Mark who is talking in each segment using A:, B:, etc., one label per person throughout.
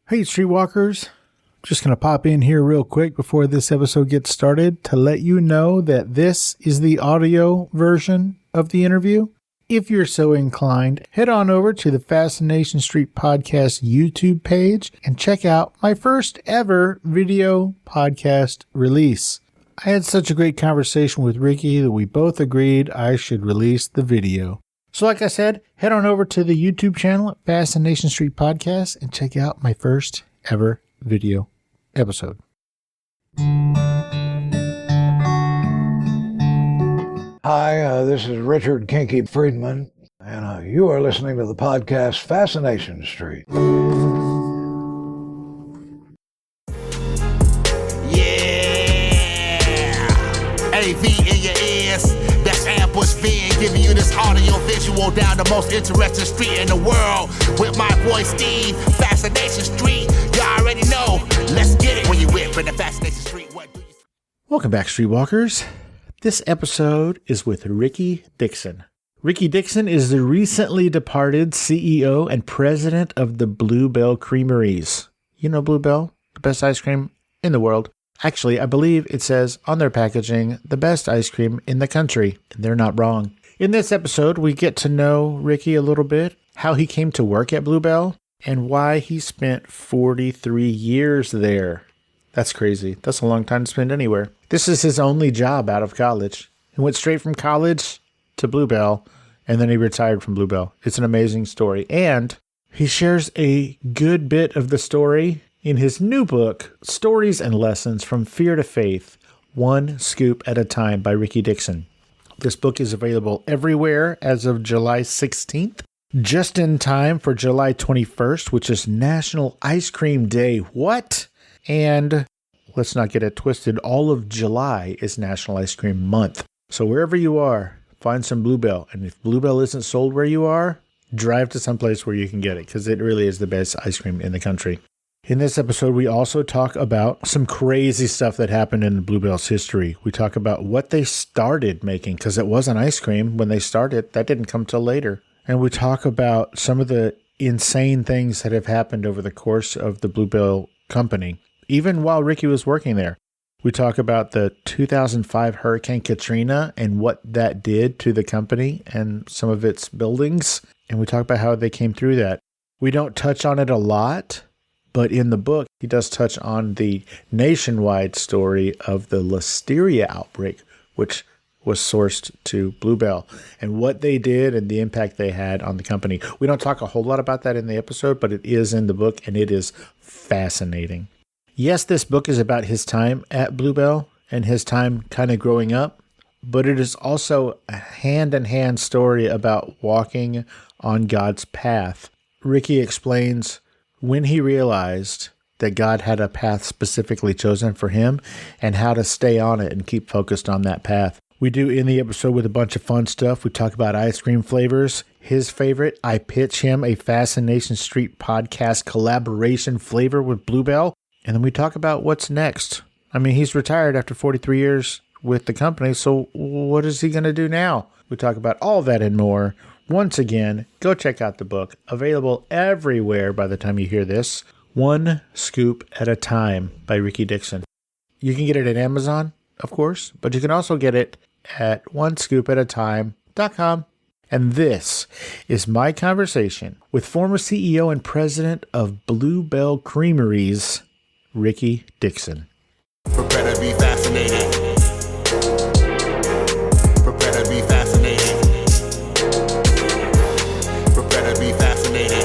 A: Hey, Streetwalkers. Just going to pop in here real quick before this episode gets started to let you know that this is the audio version of the interview. If you're so inclined, head on over to the Fascination Street Podcast YouTube page and check out my first ever video podcast release. I had such a great conversation with Ricky that we both agreed I should release the video. So like I said, head on over to the YouTube channel at Fascination Street Podcast and check out my first ever video episode.
B: Hi, this is Richard Kinky Friedman, and you are listening to the podcast Fascination Street.
C: AV in your ears, that's Ambush Being, giving you this audio visual down the most interesting street in the world. With my boy Steve, Fascination Street, you already know. Let's get it when you whip in the Fascination Street. What do you...
A: Welcome back, Streetwalkers. This episode is with Ricky Dickson. Ricky Dickson is the recently departed CEO and president of the Bluebell Creameries. You know Bluebell, the best ice cream in the world. Actually, I believe it says on their packaging, the best ice cream in the country. And they're not wrong. In this episode, we get to know Ricky a little bit, how he came to work at Bluebell, and why he spent 43 years there. That's crazy. That's a long time to spend anywhere. This is his only job out of college. He went straight from college to Bluebell, and then he retired from Bluebell. It's an amazing story. And he shares a good bit of the story in his new book, Stories and Lessons from Fear to Faith, One Scoop at a Time by Ricky Dickson. This book is available everywhere as of July 16th, just in time for July 21st, which is National Ice Cream Day. What? And let's not get it twisted, all of July is National Ice Cream Month. So wherever you are, find some Bluebell. And if Bluebell isn't sold where you are, drive to someplace where you can get it, because it really is the best ice cream in the country. In this episode, we also talk about some crazy stuff that happened in Bluebell's history. We talk about what they started making, because it wasn't ice cream when they started. That didn't come till later. And we talk about some of the insane things that have happened over the course of the Bluebell company, even while Ricky was working there. We talk about the 2005 Hurricane Katrina and what that did to the company and some of its buildings. And we talk about how they came through that. We don't touch on it a lot, but in the book, he does touch on the nationwide story of the listeria outbreak, which was sourced to Bluebell, and what they did and the impact they had on the company. We don't talk a whole lot about that in the episode, but it is in the book, and it is fascinating. Yes, this book is about his time at Bluebell and his time kind of growing up, but it is also a hand-in-hand story about walking on God's path. Ricky explains when he realized that God had a path specifically chosen for him and how to stay on it and keep focused on that path. We do end the episode with a bunch of fun stuff. We talk about ice cream flavors. His favorite, I pitch him a Fascination Street podcast collaboration flavor with Bluebell. And then we talk about what's next. I mean, he's retired after 43 years with the company, so what is he going to do now? We talk about all that and more. Once again, go check out the book. Available everywhere by the time you hear this. One Scoop at a Time by Ricky Dickson. You can get it at Amazon, of course, but you can also get it at onescoopatatime.com. And this is my conversation with former CEO and president of Bluebell Creameries, Ricky Dickson.
C: Prepare to be fascinated. Prepare to be fascinated. Prepare to be fascinated.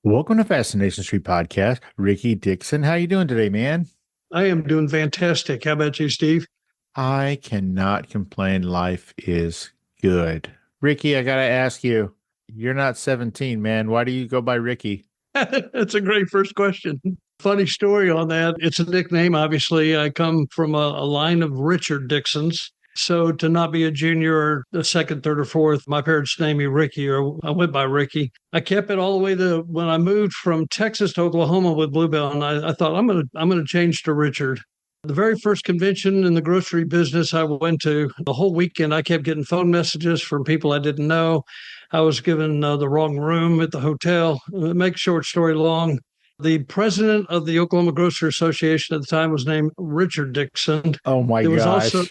A: Welcome to Fascination Street Podcast. Ricky Dickson, how you doing today, man?
D: I am doing fantastic. How about you, Steve?
A: I cannot complain. Life is good. Ricky, I got to ask you, you're not 17, man. Why do you go by Ricky?
D: That's a great first question. Funny story on that. It's a nickname, obviously. I come from a line of Richard Dicksons. So to not be a junior or a second, third, or fourth, my parents named me Ricky, or I went by Ricky. I kept it all the way to when I moved from Texas to Oklahoma with Bluebell, and I thought I'm gonna change to Richard. The very first convention in the grocery business I went to, the whole weekend I kept getting phone messages from people I didn't know. I was given the wrong room at the hotel. Make short story long, the president of the Oklahoma Grocery Association at the time was named Richard Dickson.
A: Oh my
D: There was also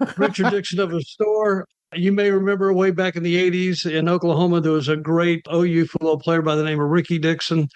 A: gosh.
D: Richard Dickson of a store. You may remember way back in the 80s in Oklahoma, there was a great OU football player by the name of Ricky Dickson.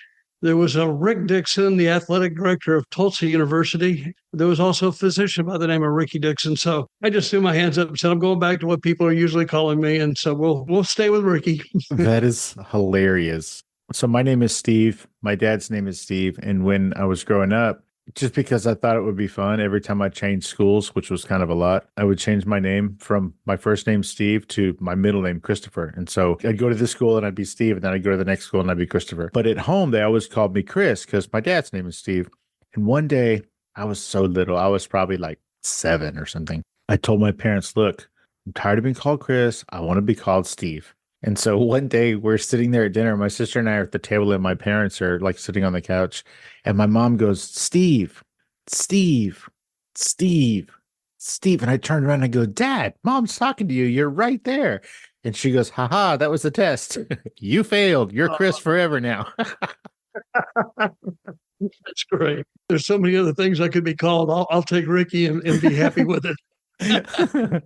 D: There was a Rick Dickson, the athletic director of Tulsa University. There was also a physician by the name of Ricky Dickson. So I just threw my hands up and said, I'm going back to what people are usually calling me. And so we'll stay with Ricky.
A: That is hilarious. So my name is Steve. My dad's name is Steve. And when I was growing up, just because I thought it would be fun, every time I changed schools, which was kind of a lot, I would change my name from my first name, Steve, to my middle name, Christopher. And so I'd go to this school and I'd be Steve, and then I'd go to the next school and I'd be Christopher. But at home, they always called me Chris because my dad's name is Steve. And one day, I was so little, I was probably like 7 or something. I told my parents, look, I'm tired of being called Chris. I want to be called Steve. And so one day we're sitting there at dinner. My sister and I are at the table, and my parents are like sitting on the couch. And my mom goes, Steve, Steve, Steve, Steve. And I turned around and I go, Dad, Mom's talking to you. You're right there. And she goes, haha, that was the test. You failed. You're Chris forever now.
D: That's great. There's so many other things I could be called. I'll take Ricky and be happy with it.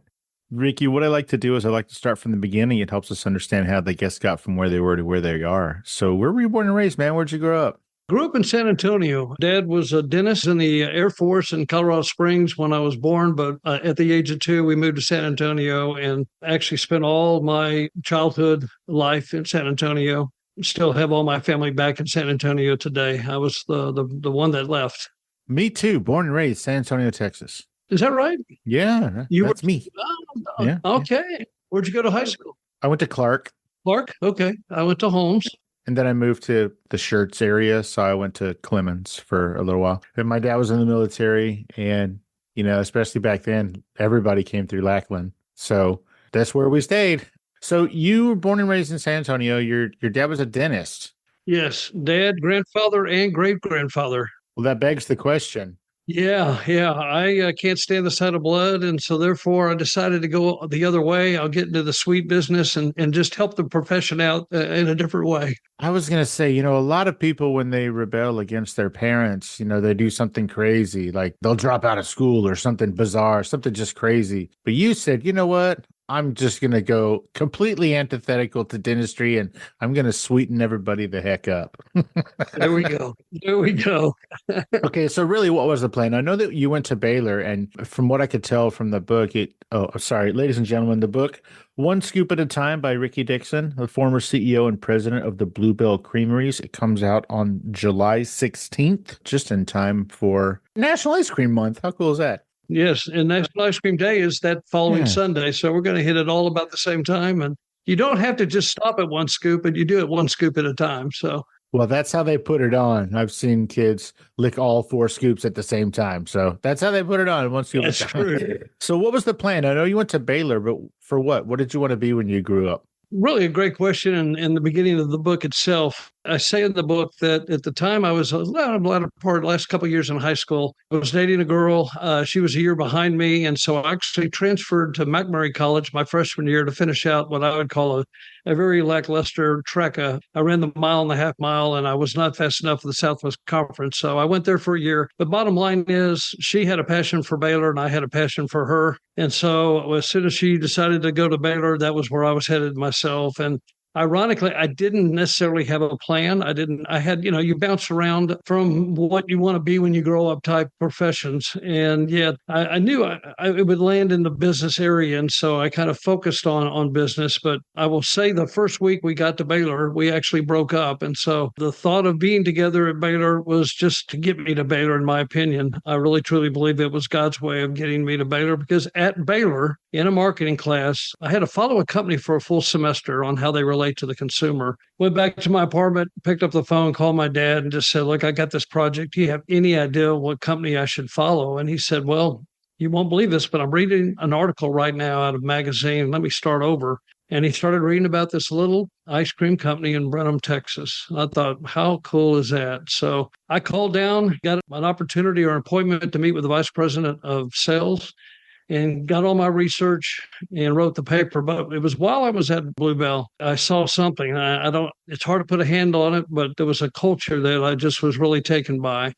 A: Ricky, what I like to do is I like to start from the beginning. It helps us understand how the guests got from where they were to where they are. So where were you born and raised, man? Where'd you grow up?
D: Grew up in San Antonio. Dad was a dentist in the Air Force in Colorado Springs when I was born, but at the age of 2, we moved to San Antonio and actually spent all my childhood life in San Antonio. Still have all my family back in San Antonio today. I was the one that left.
A: Me too. Born and raised San Antonio, Texas.
D: Is that right?
A: Yeah, that's me.
D: Oh,
A: Yeah.
D: okay. Where'd you go to high school?
A: I went to Clark,
D: Clark? Okay. I went to Holmes.
A: and then I moved to the Shirts area. So I went to Clemens for a little while. And my dad was in the military, and, you know, especially back then, everybody came through Lackland. So that's where we stayed. So you were born and raised in San Antonio. Your dad was a dentist.
D: Yes. Dad, grandfather, and great-grandfather.
A: Well, that begs the question.
D: Yeah. I can't stand the sight of blood. And so therefore I decided to go the other way. I'll get into the sweet business and just help the profession out in a different way.
A: I was going to say, you know, a lot of people, when they rebel against their parents, you know, they do something crazy, like they'll drop out of school or something bizarre, something just crazy. But you said, you know what? I'm just going to go completely antithetical to dentistry, and I'm going to sweeten everybody the heck up.
D: There we go. There we go.
A: Okay, so really, what was the plan? I know that you went to Baylor, and from what I could tell from the book, ladies and gentlemen, the book, One Scoop at a Time by Ricky Dickson, the former CEO and president of the Bluebell Creameries. It comes out on July 16th, just in time for National Ice Cream Month. How cool is that?
D: Yes. And National Ice Cream Day is that following Sunday. So we're going to hit it all about the same time. And you don't have to just stop at one scoop, and you do it one scoop at a time. So,
A: well, that's how they put it on. I've seen kids lick all 4 scoops at the same time. So that's how they put it on, one scoop
D: that's
A: at a time.
D: true.
A: So what was the plan? I know you went to Baylor, but for what? What did you want to be when you grew up?
D: Really a great question. And in the beginning of the book itself, I say in the book that at the time I was last couple of years in high school, I was dating a girl. She was a year behind me. And so I actually transferred to McMurray College my freshman year to finish out what I would call a very lackluster track. I ran the 1.5 mile, and I was not fast enough for the Southwest Conference. So I went there for a year. The bottom line is she had a passion for Baylor, and I had a passion for her. And so as soon as she decided to go to Baylor, that was where I was headed myself. And ironically, I didn't necessarily have a plan. I had, you bounce around from what you want to be when you grow up type professions. And yet I knew it would land in the business area. And so I kind of focused on business. But I will say the first week we got to Baylor, we actually broke up. And so the thought of being together at Baylor was just to get me to Baylor, in my opinion. I really, truly believe it was God's way of getting me to Baylor, because at Baylor, in a marketing class, I had to follow a company for a full semester on how they relate to the consumer. Went back to my apartment, picked up the phone, called my dad, and just said, look, I got this project. Do you have any idea what company I should follow? And he said, well, you won't believe this, but I'm reading an article right now out of a magazine. Let me start over. And he started reading about this little ice cream company in Brenham, Texas. I thought, how cool is that? So I called down, got an opportunity or an appointment to meet with the vice president of sales. and got all my research and wrote the paper. But it was while I was at Bluebell, I saw something. I don't, it's hard to put a handle on it, but there was a culture that I just was really taken by.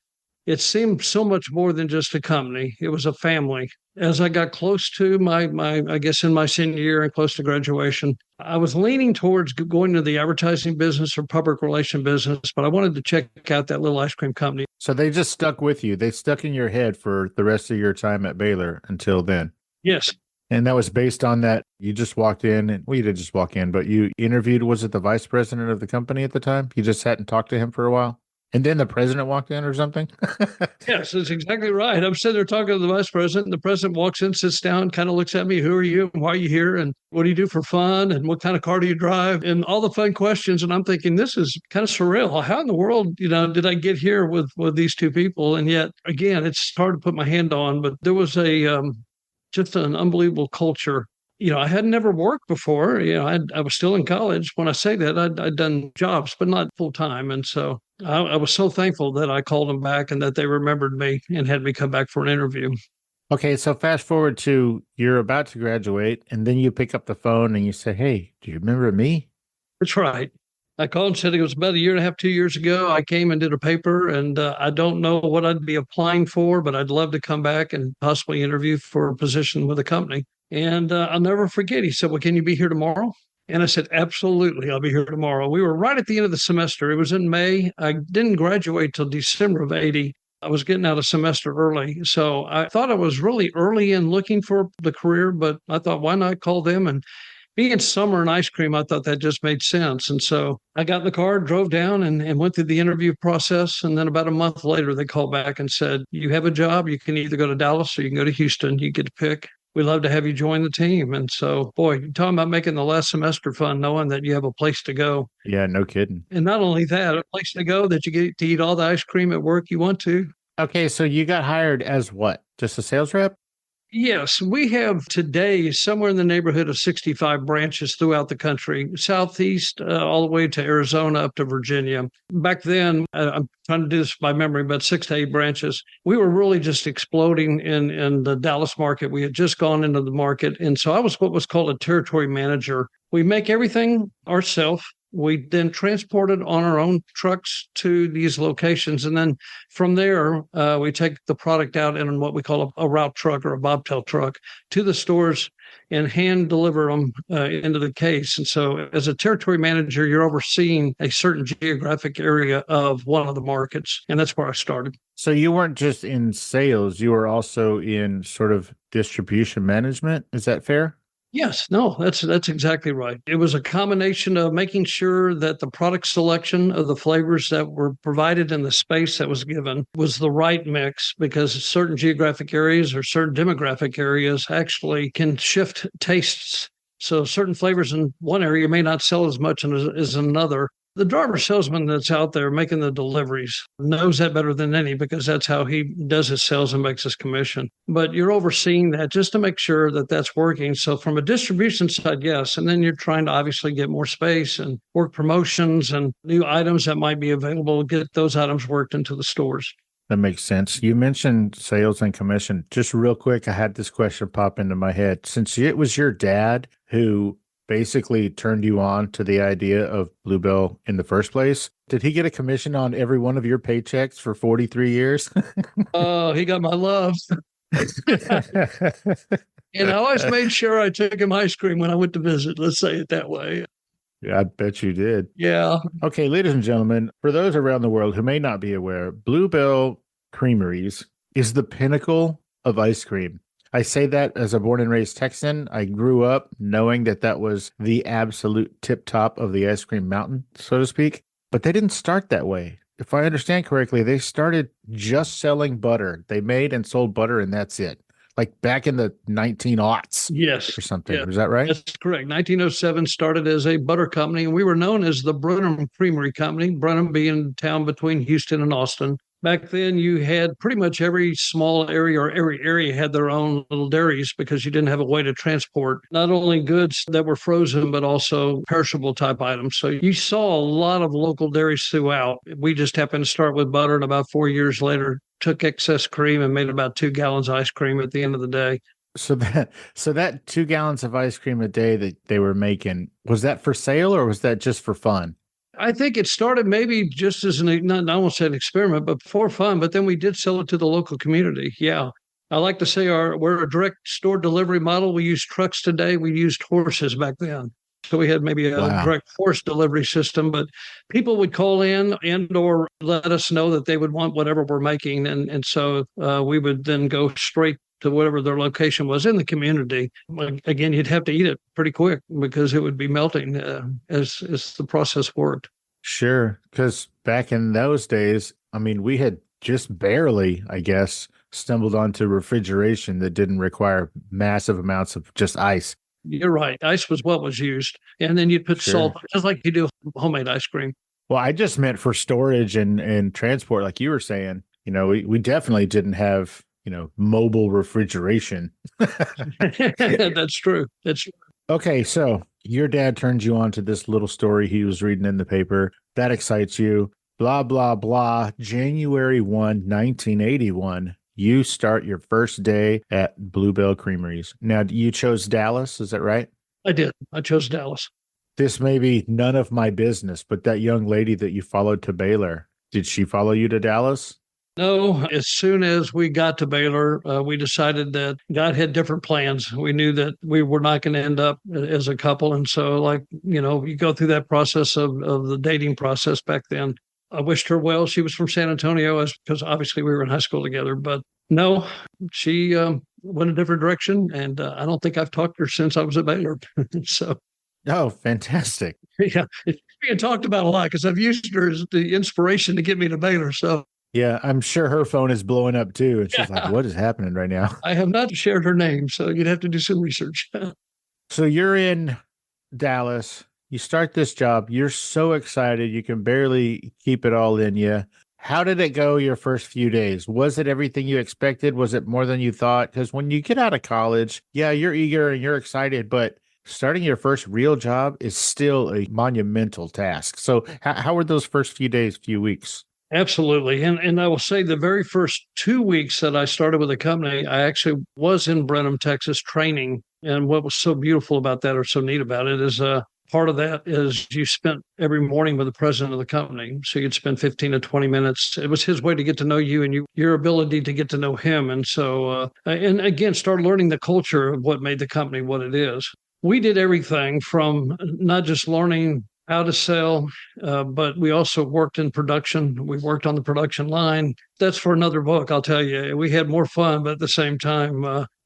D: It seemed so much more than just a company. It was a family. As I got close to I guess in my senior year and close to graduation, I was leaning towards going to the advertising business or public relation business, but I wanted to check out that little ice cream company.
A: So they just stuck with you. They stuck in your head for the rest of your time at Baylor until then.
D: Yes.
A: And that was based on that. You just walked in and, well, you didn't just walk in, but you interviewed, was it the vice president of the company at the time? You just sat and talked to him for a while? And then the president walked in or something?
D: Yes, that's exactly right. I'm sitting there talking to the vice president, and the president walks in, sits down, kind of looks at me. Who are you? And why are you here? And what do you do for fun? And what kind of car do you drive? And all the fun questions. And I'm thinking, this is kind of surreal. How in the world, did I get here with these two people? And yet, again, it's hard to put my hand on, but there was just an unbelievable culture. I had never worked before. I was still in college. When I say that, I'd done jobs, but not full time. And so I was so thankful that I called them back and that they remembered me and had me come back for an interview.
A: Okay, so fast forward to you're about to graduate, and then you pick up the phone and you say, hey, do you remember me?
D: That's right. I called and said it was about a year and a half, 2 years ago. I came and did a paper, and I don't know what I'd be applying for, but I'd love to come back and possibly interview for a position with a company. And I'll never forget. He said, well, can you be here tomorrow? And I said, absolutely, I'll be here tomorrow. We were right at the end of the semester. It was in May. I didn't graduate till December of 80. I was getting out a semester early. So I thought I was really early in looking for the career, but I thought, why not call them? And being summer and ice cream, I thought that just made sense. And so I got in the car, drove down and went through the interview process. And then about a month later, they called back and said, you have a job. You can either go to Dallas or you can go to Houston. You get to pick. We'd love to have you join the team. And so, boy, you're talking about making the last semester fun, knowing that you have a place to go.
A: Yeah, no kidding.
D: And not only that, a place to go that you get to eat all the ice cream at work you want to.
A: Okay, so you got hired as what? Just a sales rep?
D: Yes, we have today somewhere in the neighborhood of 65 branches throughout the country, southeast all the way to Arizona up to Virginia. Back then, I'm trying to do this by memory, but 6 to 8 branches. We were really just exploding in the Dallas market. We had just gone into the market. And so I was what was called a territory manager. We make everything ourselves. We then transport it on our own trucks to these locations. And then from there, we take the product out in what we call a route truck or a bobtail truck to the stores and hand deliver them into the case. And so as a territory manager, you're overseeing a certain geographic area of one of the markets. And that's where I started.
A: So you weren't just in sales, you were also in sort of distribution management. Is that fair?
D: Yes, no, that's exactly right. It was a combination of making sure that the product selection of the flavors that were provided in the space that was given was the right mix, because certain geographic areas or certain demographic areas actually can shift tastes. So certain flavors in one area may not sell as much as another. The driver salesman that's out there making the deliveries knows that better than any, because that's how he does his sales and makes his commission. But you're overseeing that just to make sure that that's working. So from a distribution side, yes. And then you're trying to obviously get more space and work promotions and new items that might be available, get those items worked into the stores.
A: That makes sense. You mentioned sales and commission. Just real quick, I had this question pop into my head. Since it was your dad who basically turned you on to the idea of Bluebell in the first place, did he get a commission on every one of your paychecks for 43 years?
D: Oh, he got my love. And I always made sure I took him ice cream when I went to visit. Let's say it that way.
A: Yeah, I bet you did.
D: Yeah.
A: Okay, ladies and gentlemen, for those around the world who may not be aware, Bluebell Creameries is the pinnacle of ice cream. I say that as a born and raised Texan. I grew up knowing that was the absolute tip top of the ice cream mountain, so to speak. But they didn't start that way. If I understand correctly, they started just selling butter. They made and sold butter, and that's it. Like back in the 1900s.
D: Yes.
A: Or something.
D: Yeah.
A: Is that right?
D: That's correct. 1907 started as a butter company, and we were known as the Brenham Creamery Company, Brenham being a town between Houston and Austin. Back then, you had pretty much every small area or every area had their own little dairies, because you didn't have a way to transport not only goods that were frozen, but also perishable type items. So you saw a lot of local dairies throughout. We just happened to start with butter, and about 4 years later, took excess cream and made about 2 gallons of ice cream at the end of the day.
A: So that 2 gallons of ice cream a day that they were making, was that for sale or was that just for fun?
D: I think it started maybe just as not I won't say an experiment, but for fun. But then we did sell it to the local community. Yeah. I like to say we're a direct store delivery model. We use trucks today. We used horses back then. So we had maybe a
A: Wow.
D: direct horse delivery system, but people would call in and or let us know that they would want whatever we're making. And so we would then go straight to whatever their location was in the community. Again, you'd have to eat it pretty quick because it would be melting as the process worked.
A: Sure. Because back in those days, I mean, we had just barely, I guess, stumbled onto refrigeration that didn't require massive amounts of just ice.
D: You're right. Ice was what was used. And then you'd put
A: Sure.
D: salt, just like you do homemade ice cream.
A: Well, I just meant for storage and transport, like you were saying. We definitely didn't have, mobile refrigeration.
D: That's true. That's
A: Okay, so your dad turned you on to this little story he was reading in the paper. That excites you. Blah, blah, blah. January 1, 1981, you start your first day at Bluebell Creameries. Now, you chose Dallas, is that right?
D: I did. I chose Dallas.
A: This may be none of my business, but that young lady that you followed to Baylor, did she follow you to Dallas?
D: No, as soon as we got to Baylor, we decided that God had different plans. We knew that we were not going to end up as a couple. And so, you go through that process of the dating process back then. I wished her well. She was from San Antonio because obviously we were in high school together. But no, she went a different direction. And I don't think I've talked to her since I was at Baylor. So,
A: Oh, fantastic.
D: yeah, it's being talked about a lot because I've used her as the inspiration to get me to Baylor. So,
A: Yeah, I'm sure her phone is blowing up too. And she's like,
D: yeah.
A: what is happening right now?
D: I have not shared her name, so you'd have to do some research.
A: So you're in Dallas. You start this job. You're so excited. You can barely keep it all in you. How did it go your first few days? Was it everything you expected? Was it more than you thought? Because when you get out of college, yeah, you're eager and you're excited, but starting your first real job is still a monumental task. So how were those first few days, few weeks?
D: Absolutely. And I will say the very first 2 weeks that I started with the company, I actually was in Brenham, Texas training. And what was so beautiful about that or so neat about it is part of that is you spent every morning with the president of the company. So you'd spend 15 to 20 minutes. It was his way to get to know you and your ability to get to know him. And so, and again, start learning the culture of what made the company what it is. We did everything from not just learning how to sell, but we also worked in production. We worked on the production line. That's for another book, I'll tell you. We had more fun, but at the same time,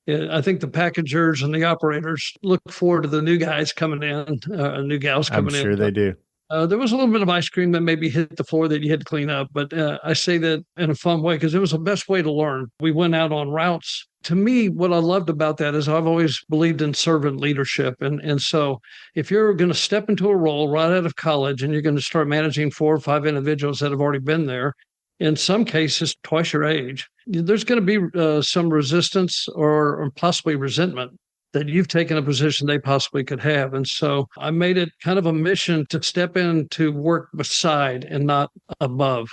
D: I think the packagers and the operators look forward to the new guys coming in, new gals
A: I'm
D: coming in.
A: sure they do.
D: There was a little bit of ice cream that maybe hit the floor that you had to clean up, but I say that in a fun way because it was the best way to learn. We went out on routes. To me, what I loved about that is I've always believed in servant leadership. And so if you're going to step into a role right out of college and you're going to start managing 4 or 5 individuals that have already been there, in some cases, twice your age, there's going to be some resistance or possibly resentment that you've taken a position they possibly could have. And so I made it kind of a mission to step in to work beside and not above,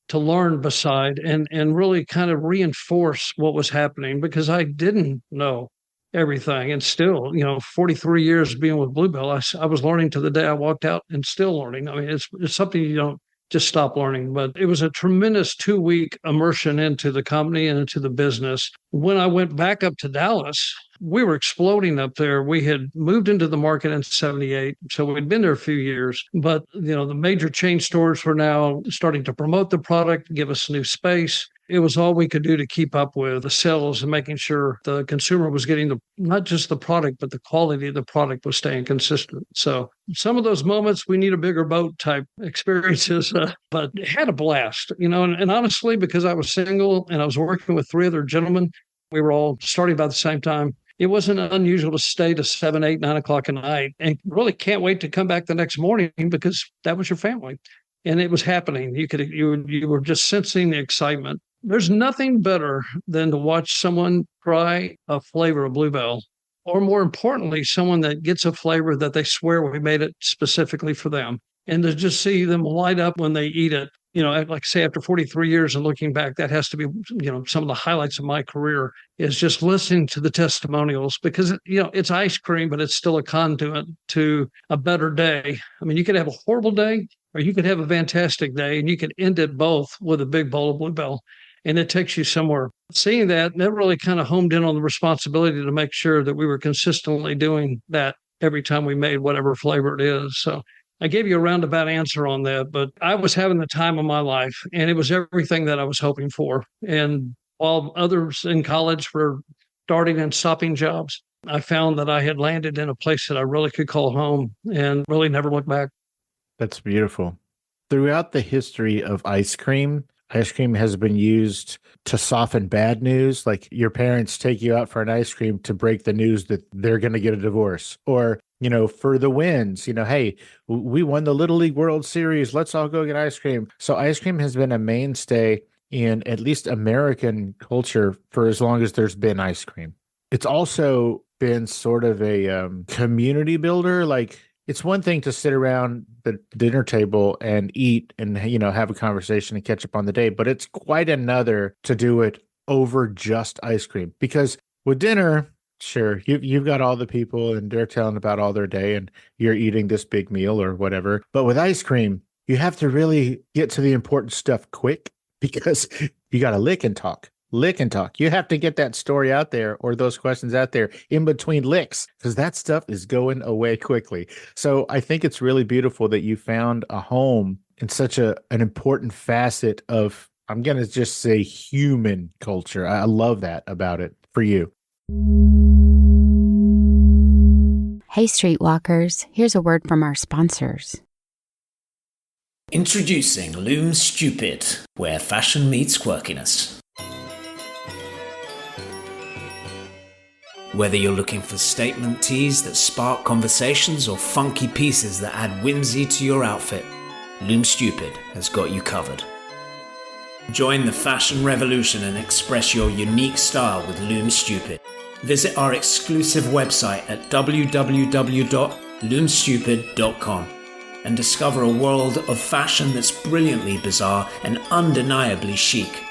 D: to learn beside and really kind of reinforce what was happening because I didn't know everything. And still, 43 years being with Bluebell, I was learning to the day I walked out and still learning. I mean, it's something you don't just stop learning. But it was a tremendous 2-week immersion into the company and into the business. When I went back up to Dallas, we were exploding up there. We had moved into the market in 78. So we'd been there a few years, but the major chain stores were now starting to promote the product, give us new space. It was all we could do to keep up with the sales and making sure the consumer was getting not just the product, but the quality of the product was staying consistent. So some of those moments, we need a bigger boat type experiences, but had a blast, and honestly, because I was single and I was working with 3 other gentlemen, we were all starting about the same time. It wasn't unusual to stay to 7, 8, 9 o'clock at night and really can't wait to come back the next morning because that was your family. And it was happening. You were just sensing the excitement. There's nothing better than to watch someone try a flavor of Bluebell, or more importantly, someone that gets a flavor that they swear we made it specifically for them. And to just see them light up when they eat it like I say, after 43 years and looking back, that has to be, some of the highlights of my career is just listening to the testimonials because, it's ice cream, but it's still a conduit to a better day. I mean, you could have a horrible day or you could have a fantastic day and you could end it both with a big bowl of Bluebell. And it takes you somewhere. Seeing that really kind of homed in on the responsibility to make sure that we were consistently doing that every time we made whatever flavor it is. So I gave you a roundabout answer on that, but I was having the time of my life and it was everything that I was hoping for. And while others in college were starting and stopping jobs, I found that I had landed in a place that I really could call home and really never looked back.
A: That's beautiful. Throughout the history of ice cream has been used to soften bad news. Like your parents take you out for an ice cream to break the news that they're going to get a divorce, or for the wins, hey, we won the Little League World Series. Let's all go get ice cream. So ice cream has been a mainstay in at least American culture for as long as there's been ice cream. It's also been sort of a community builder. Like it's one thing to sit around the dinner table and eat and, have a conversation and catch up on the day, but it's quite another to do it over just ice cream because with dinner, sure, you've got all the people and they're telling about all their day and you're eating this big meal or whatever. But with ice cream, you have to really get to the important stuff quick because you got to lick and talk. You have to get that story out there or those questions out there in between licks because that stuff is going away quickly. So I think it's really beautiful that you found a home in such an important facet of, I'm going to just say, human culture. I love that about it for you.
E: Hey, Streetwalkers, here's a word from our sponsors.
F: Introducing Loom Stupid, where fashion meets quirkiness. Whether you're looking for statement tees that spark conversations or funky pieces that add whimsy to your outfit, Loom Stupid has got you covered. Join the fashion revolution and express your unique style with Loom Stupid. Visit our exclusive website at www.loomstupid.com and discover a world of fashion that's brilliantly bizarre and undeniably chic.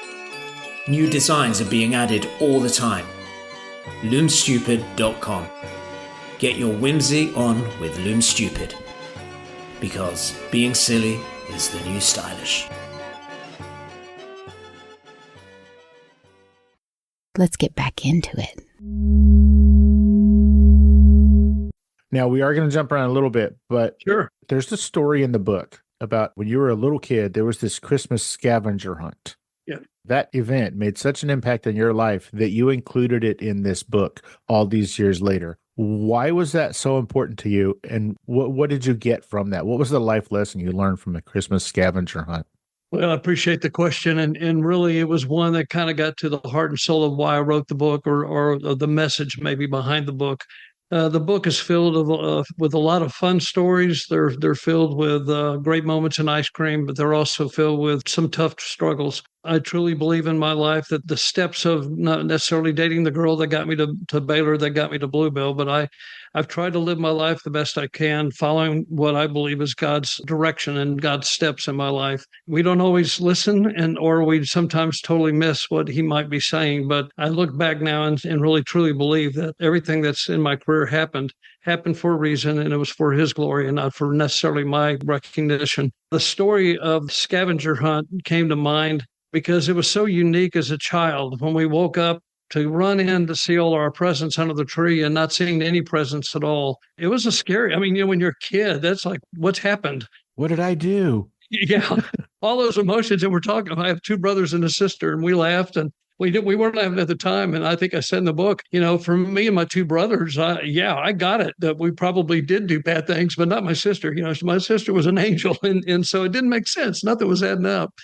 F: New designs are being added all the time. loomstupid.com. Get your whimsy on with Loom Stupid, because being silly is the new stylish.
E: Let's get back into it.
A: Now, we are going to jump around a little bit, but
D: Sure.
A: There's a story in the book about when you were a little kid, there was this Christmas scavenger hunt.
D: Yeah.
A: That event made such an impact in your life that you included it in this book all these years later. Why was that so important to you? And what did you get from that? What was the life lesson you learned from the Christmas scavenger hunt?
D: Well, I appreciate the question. And really, it was one that kind of got to the heart and soul of why I wrote the book or the message maybe behind the book. The book is filled with a lot of fun stories. They're filled with great moments in ice cream, but they're also filled with some tough struggles. I truly believe in my life that the steps of not necessarily dating the girl that got me to Baylor, that got me to Bluebell, but I've tried to live my life the best I can, following what I believe is God's direction and God's steps in my life. We don't always listen, or we sometimes totally miss what He might be saying. But I look back now and really truly believe that everything that's in my career happened for a reason, and it was for His glory and not for necessarily my recognition. The story of the scavenger hunt came to mind because it was so unique as a child when we woke up to run in to see all our presents under the tree and not seeing any presents at all. It was a scary, when you're a kid, that's like, what's happened?
A: What did I do?
D: Yeah, all those emotions that we're talking about. I have two brothers and a sister, and we laughed, and we weren't laughing at the time. And I think I said in the book, for me and my two brothers, I got it, that we probably did do bad things, but not my sister. My sister was an angel. And so it didn't make sense. Nothing was adding up.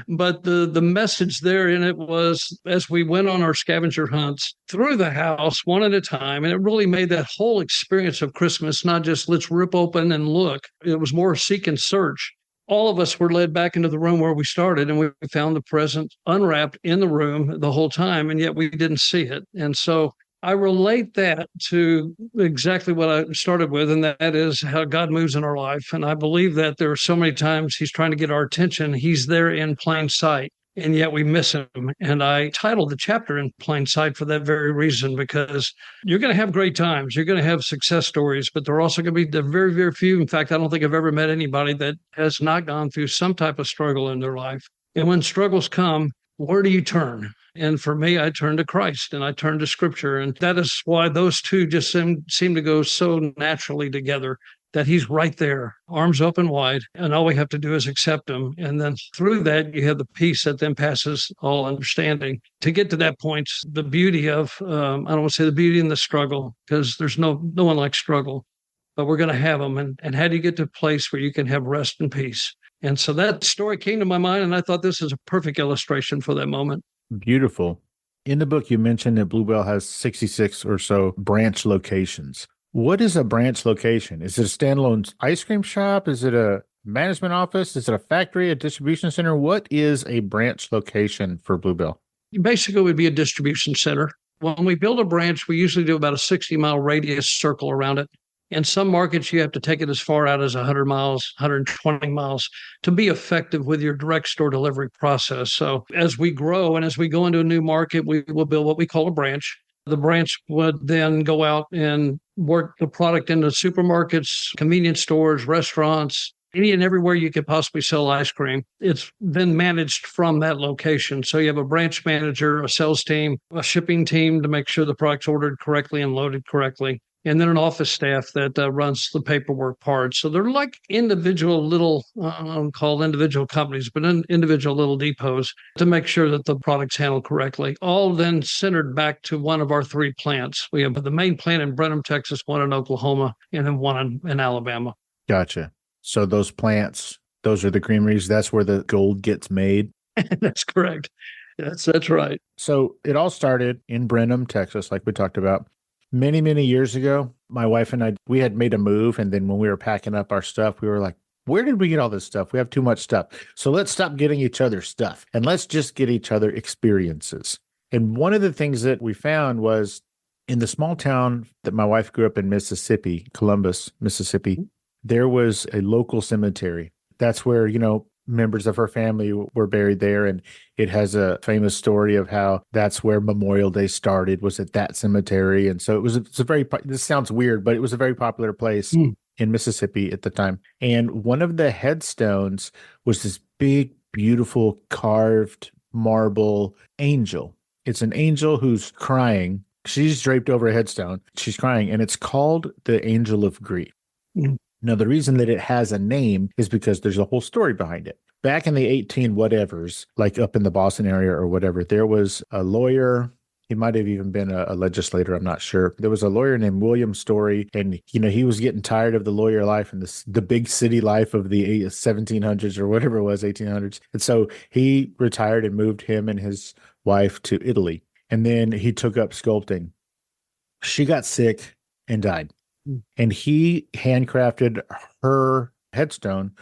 D: But the message there in it was, as we went on our scavenger hunts through the house one at a time, and it really made that whole experience of Christmas not just let's rip open and look. It was more seek and search. All of us were led back into the room where we started, and we found the present unwrapped in the room the whole time, and yet we didn't see it. And so I relate that to exactly what I started with, and that is how God moves in our life. And I believe that there are so many times He's trying to get our attention. He's there in plain sight, and yet we miss Him. And I titled the chapter In Plain Sight for that very reason, because you're going to have great times. You're going to have success stories, but there are also going to be the very, very few. In fact, I don't think I've ever met anybody that has not gone through some type of struggle in their life. And when struggles come, where do you turn? And for me, I turn to Christ and I turn to Scripture. And that is why those two just seem to go so naturally together, that He's right there, arms open wide. And all we have to do is accept Him. And then through that, you have the peace that then passes all understanding. To get to that point, the beauty of, I don't want to say the beauty in the struggle, because there's no one likes struggle, but we're going to have them. And how do you get to a place where you can have rest and peace? And so that story came to my mind, and I thought this is a perfect illustration for that moment.
A: Beautiful. In the book, you mentioned that Bluebell has 66 or so branch locations. What is a branch location? Is it a standalone ice cream shop? Is it a management office? Is it a factory, a distribution center? What is a branch location for Bluebell?
D: Basically, it would be a distribution center. When we build a branch, we usually do about a 60-mile radius circle around it. In some markets, you have to take it as far out as 100 miles, 120 miles to be effective with your direct store delivery process. So as we grow and as we go into a new market, we will build what we call a branch. The branch would then go out and work the product into supermarkets, convenience stores, restaurants, any and everywhere you could possibly sell ice cream. It's then managed from that location. So you have a branch manager, a sales team, a shipping team to make sure the product's ordered correctly and loaded correctly, and then an office staff that runs the paperwork part. So they're like individual little, I don't call individual companies, but individual little depots to make sure that the product's handled correctly. All then centered back to one of our three plants. We have the main plant in Brenham, Texas, one in Oklahoma, and then one in Alabama.
A: Gotcha. So those plants, those are the creameries. That's where the gold gets made.
D: That's correct. That's right.
A: So it all started in Brenham, Texas, like we talked about. Many, many years ago, my wife and I, we had made a move. And then when we were packing up our stuff, we were like, where did we get all this stuff? We have too much stuff. So let's stop getting each other stuff and let's just get each other experiences. And one of the things that we found was in the small town that my wife grew up in, Mississippi, Columbus, Mississippi, there was a local cemetery. That's where, you know, members of her family were buried there. And it has a famous story of how that's where Memorial Day started, was at that cemetery. And so it's a very, this sounds weird, but it was a very popular place in Mississippi at the time. And one of the headstones was this big, beautiful carved marble angel. It's an angel who's crying. She's draped over a headstone. She's crying, and it's called the Angel of Grief. Now, the reason that it has a name is because there's a whole story behind it. Back in the 18 whatevers, like up in the Boston area or whatever, there was a lawyer. He might have even been a legislator. I'm not sure. There was a lawyer named William Story, and, you know, he was getting tired of the lawyer life and the big city life of the 1700s or whatever it was, 1800s. And so he retired and moved him and his wife to Italy. And then he took up sculpting. She got sick and died. And he handcrafted her headstone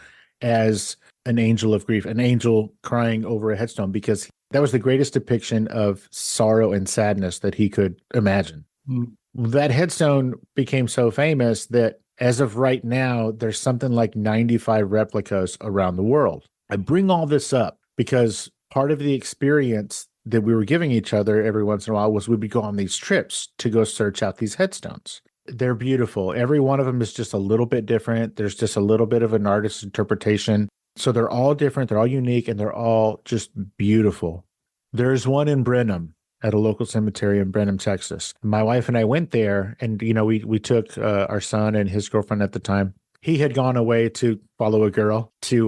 A: as an angel of grief, an angel crying over a headstone, because that was the greatest depiction of sorrow and sadness that he could imagine. That headstone became so famous that as of right now, there's something like 95 replicas around the world. I bring all this up because part of the experience that we were giving each other every once in a while was we would go on these trips to go search out these headstones. They're beautiful. Every one of them is just a little bit different. There's just a little bit of an artist's interpretation. So they're all different. They're all unique, and they're all just beautiful. There's one in Brenham at a local cemetery in Brenham, Texas. My wife and I went there, and, you know, we took our son and his girlfriend at the time. He had gone away to follow a girl to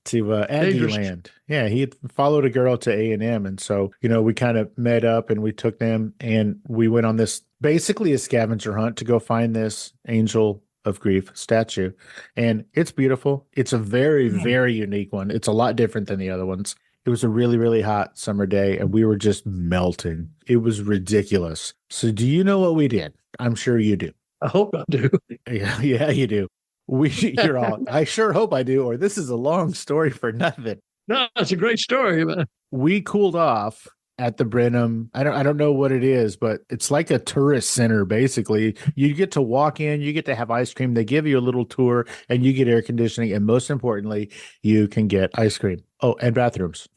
A: Aggieland. Yeah, he had followed a girl to A&M. And so, you know, we kind of met up and we took them and we went on this, basically a scavenger hunt to go find this Angel of Grief statue. And it's beautiful. It's a very, very unique one. It's a lot different than the other ones. It was a really, really hot summer day and we were just melting. It was ridiculous. So do you know what we did? I'm sure you do.
D: I hope I do.
A: Yeah, you do. You're all, I sure hope I do, or this is a long story for nothing.
D: No, it's a great story.
A: We cooled off at the Brenham. I don't know what it is, but it's like a tourist center basically. You get to walk in, you get to have ice cream. They give you a little tour and you get air conditioning, and most importantly, you can get ice cream. Oh, and bathrooms.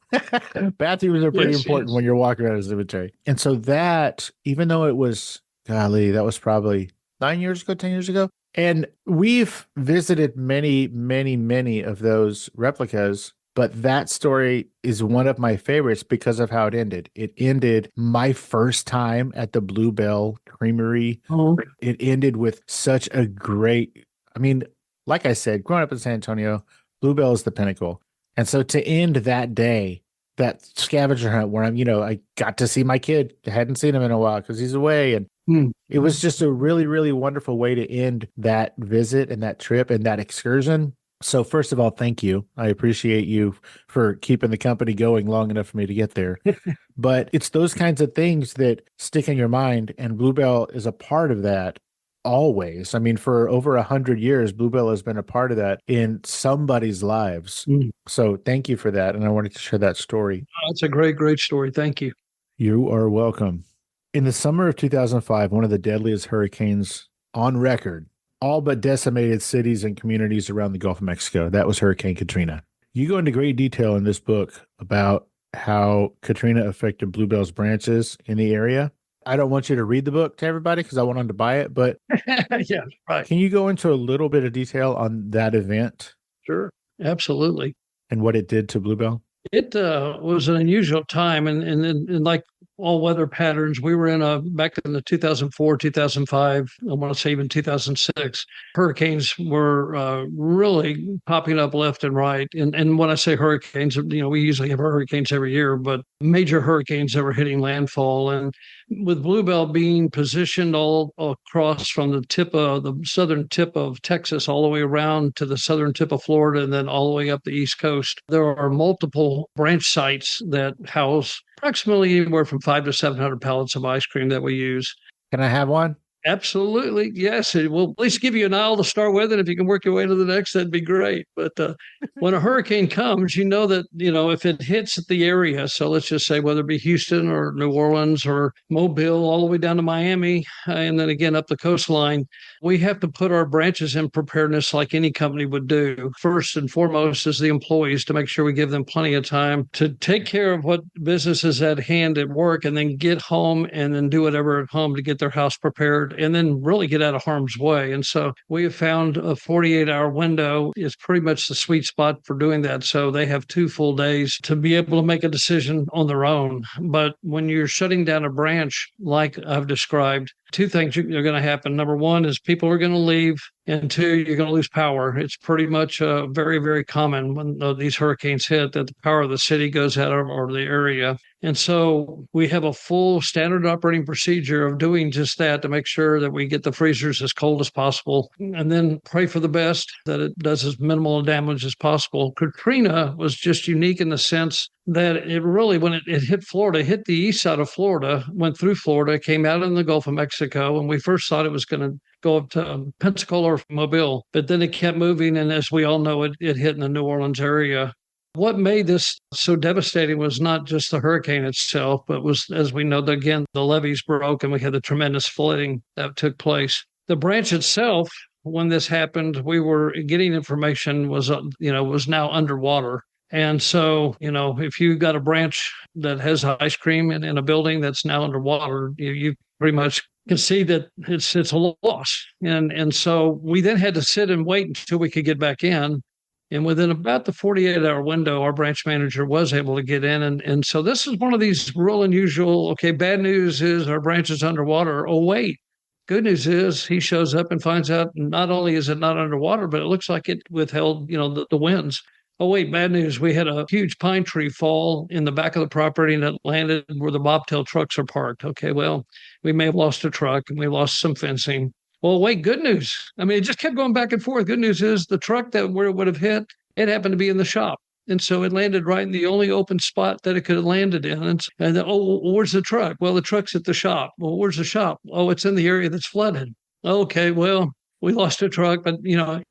A: Bathrooms are pretty important when you're walking around a cemetery. And so that, even though it was, golly, that was probably 9 years ago, 10 years ago. And we've visited many, many, many of those replicas, but that story is one of my favorites because of how it ended. It ended my first time at the Bluebell Creamery.
D: Oh,
A: It ended with such a great, I mean, like I said, growing up in San Antonio, Bluebell is the pinnacle. And so to end that day, that scavenger hunt where I got to see my kid. I hadn't seen him in a while because he's away. And it was just a really, really wonderful way to end that visit and that trip and that excursion. So first of all, thank you. I appreciate you for keeping the company going long enough for me to get there. But it's those kinds of things that stick in your mind, and Bluebell is a part of that always. I mean, for over 100 years, Bluebell has been a part of that in somebody's lives. So thank you for that. And I wanted to share that story.
D: That's a great, great story. Thank you.
A: You are welcome. In the summer of 2005, one of the deadliest hurricanes on record all but decimated cities and communities around the Gulf of Mexico. That was Hurricane Katrina. You go into great detail in this book about how Katrina affected Bluebell's branches in the area. I don't want you to read the book to everybody because I want them to buy it, but
D: yeah, right.
A: Can you go into a little bit of detail on that event?
D: Sure. Absolutely.
A: And what it did to Bluebell?
D: It was an unusual time, and like all weather patterns, we were back in the 2004, 2005, I want to say even 2006, hurricanes were really popping up left and right. And when I say hurricanes, we usually have hurricanes every year, but major hurricanes that were hitting landfall. And with Bluebell being positioned all across from the southern tip of Texas all the way around to the southern tip of Florida and then all the way up the East Coast, there are multiple branch sites that house approximately anywhere from 500 to 700 pallets of ice cream that we use.
A: Can I have one?
D: Absolutely. Yes. It will at least give you an aisle to start with. And if you can work your way to the next, that'd be great. But when a hurricane comes, that, if it hits the area, so let's just say whether it be Houston or New Orleans or Mobile, all the way down to Miami, and then again up the coastline, we have to put our branches in preparedness like any company would do. First and foremost is the employees, to make sure we give them plenty of time to take care of what business is at hand at work, and then get home and then do whatever at home to get their house prepared, and then really get out of harm's way. And so we have found a 48-hour window is pretty much the sweet spot for doing that. So they have 2 full days to be able to make a decision on their own. But when you're shutting down a branch, like I've described, 2 things are going to happen. Number one is people are going to leave, and 2, you're going to lose power. It's pretty much very, very common when these hurricanes hit that the power of the city goes out or the area. And so we have a full standard operating procedure of doing just that to make sure that we get the freezers as cold as possible, and then pray for the best that it does as minimal damage as possible. Katrina was just unique in the sense that it really, when it hit Florida, hit the east side of Florida, went through Florida, came out in the Gulf of Mexico, and we first thought it was going to go up to Pensacola or Mobile, but then it kept moving, and as we all know, it hit in the New Orleans area. What made this so devastating was not just the hurricane itself, but was, as we know, again, the levees broke and we had the tremendous flooding that took place. The branch itself, when this happened, we were getting information was now underwater. And so, if you got a branch that has ice cream in a building that's now underwater, you pretty much can see that it's a loss. And so we then had to sit and wait until we could get back in. And within about the 48-hour window, our branch manager was able to get in. And so this is one of these real unusual, okay, bad news is our branch is underwater. Oh, wait. Good news is he shows up and finds out not only is it not underwater, but it looks like it withheld, the winds. Oh, wait, bad news. We had a huge pine tree fall in the back of the property and it landed where the bobtail trucks are parked. Okay, well, we may have lost a truck and we lost some fencing. Well, wait, good news. I mean, it just kept going back and forth. Good news is the truck where it would have hit, it happened to be in the shop. And so it landed right in the only open spot that it could have landed in. And where's the truck? Well, the truck's at the shop. Well, where's the shop? Oh, it's in the area that's flooded. Okay, well, we lost a truck, but,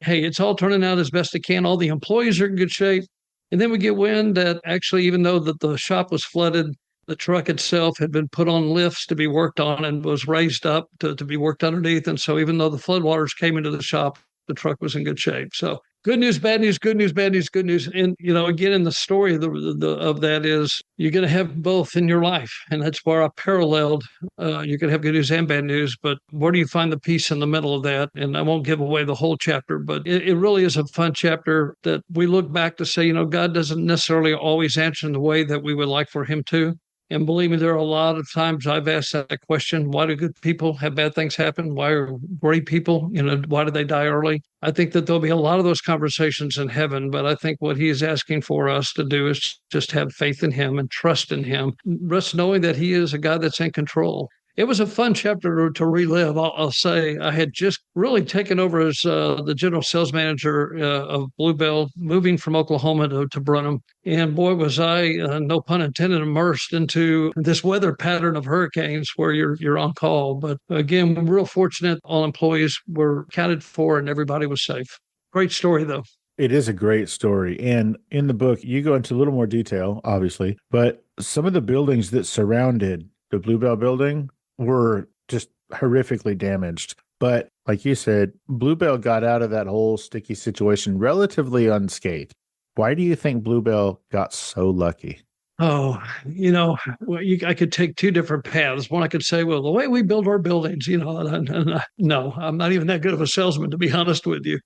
D: hey, it's all turning out as best it can. All the employees are in good shape. And then we get wind that actually, even though the shop was flooded, The truck itself had been put on lifts to be worked on and was raised up to be worked underneath. And so even though the floodwaters came into the shop, the truck was in good shape. So good news, bad news, good news, bad news, good news. And, again, in the story of that is you're going to have both in your life. And that's where I paralleled. You can have good news and bad news, but where do you find the peace in the middle of that? And I won't give away the whole chapter, but it really is a fun chapter that we look back to say, God doesn't necessarily always answer in the way that we would like for him to. And believe me, there are a lot of times I've asked that question, why do good people have bad things happen? Why are great people, why do they die early? I think that there'll be a lot of those conversations in heaven, but I think what he is asking for us to do is just have faith in him and trust in him, just knowing that he is a God that's in control. It was a fun chapter to relive. I'll say I had just really taken over as the general sales manager of Bluebell, moving from Oklahoma to Brenham. And boy, was I, no pun intended, immersed into this weather pattern of hurricanes where you're on call. But again, we're real fortunate. All employees were accounted for and everybody was safe. Great story, though.
A: It is a great story. And in the book, you go into a little more detail, obviously, but some of the buildings that surrounded the Bluebell building were just horrifically damaged. But like you said, Bluebell got out of that whole sticky situation relatively unscathed. Why do you think Bluebell got so lucky?
D: Oh, I could take two different paths. One, I could say, well, the way we build our buildings, no, I'm not even that good of a salesman, to be honest with you.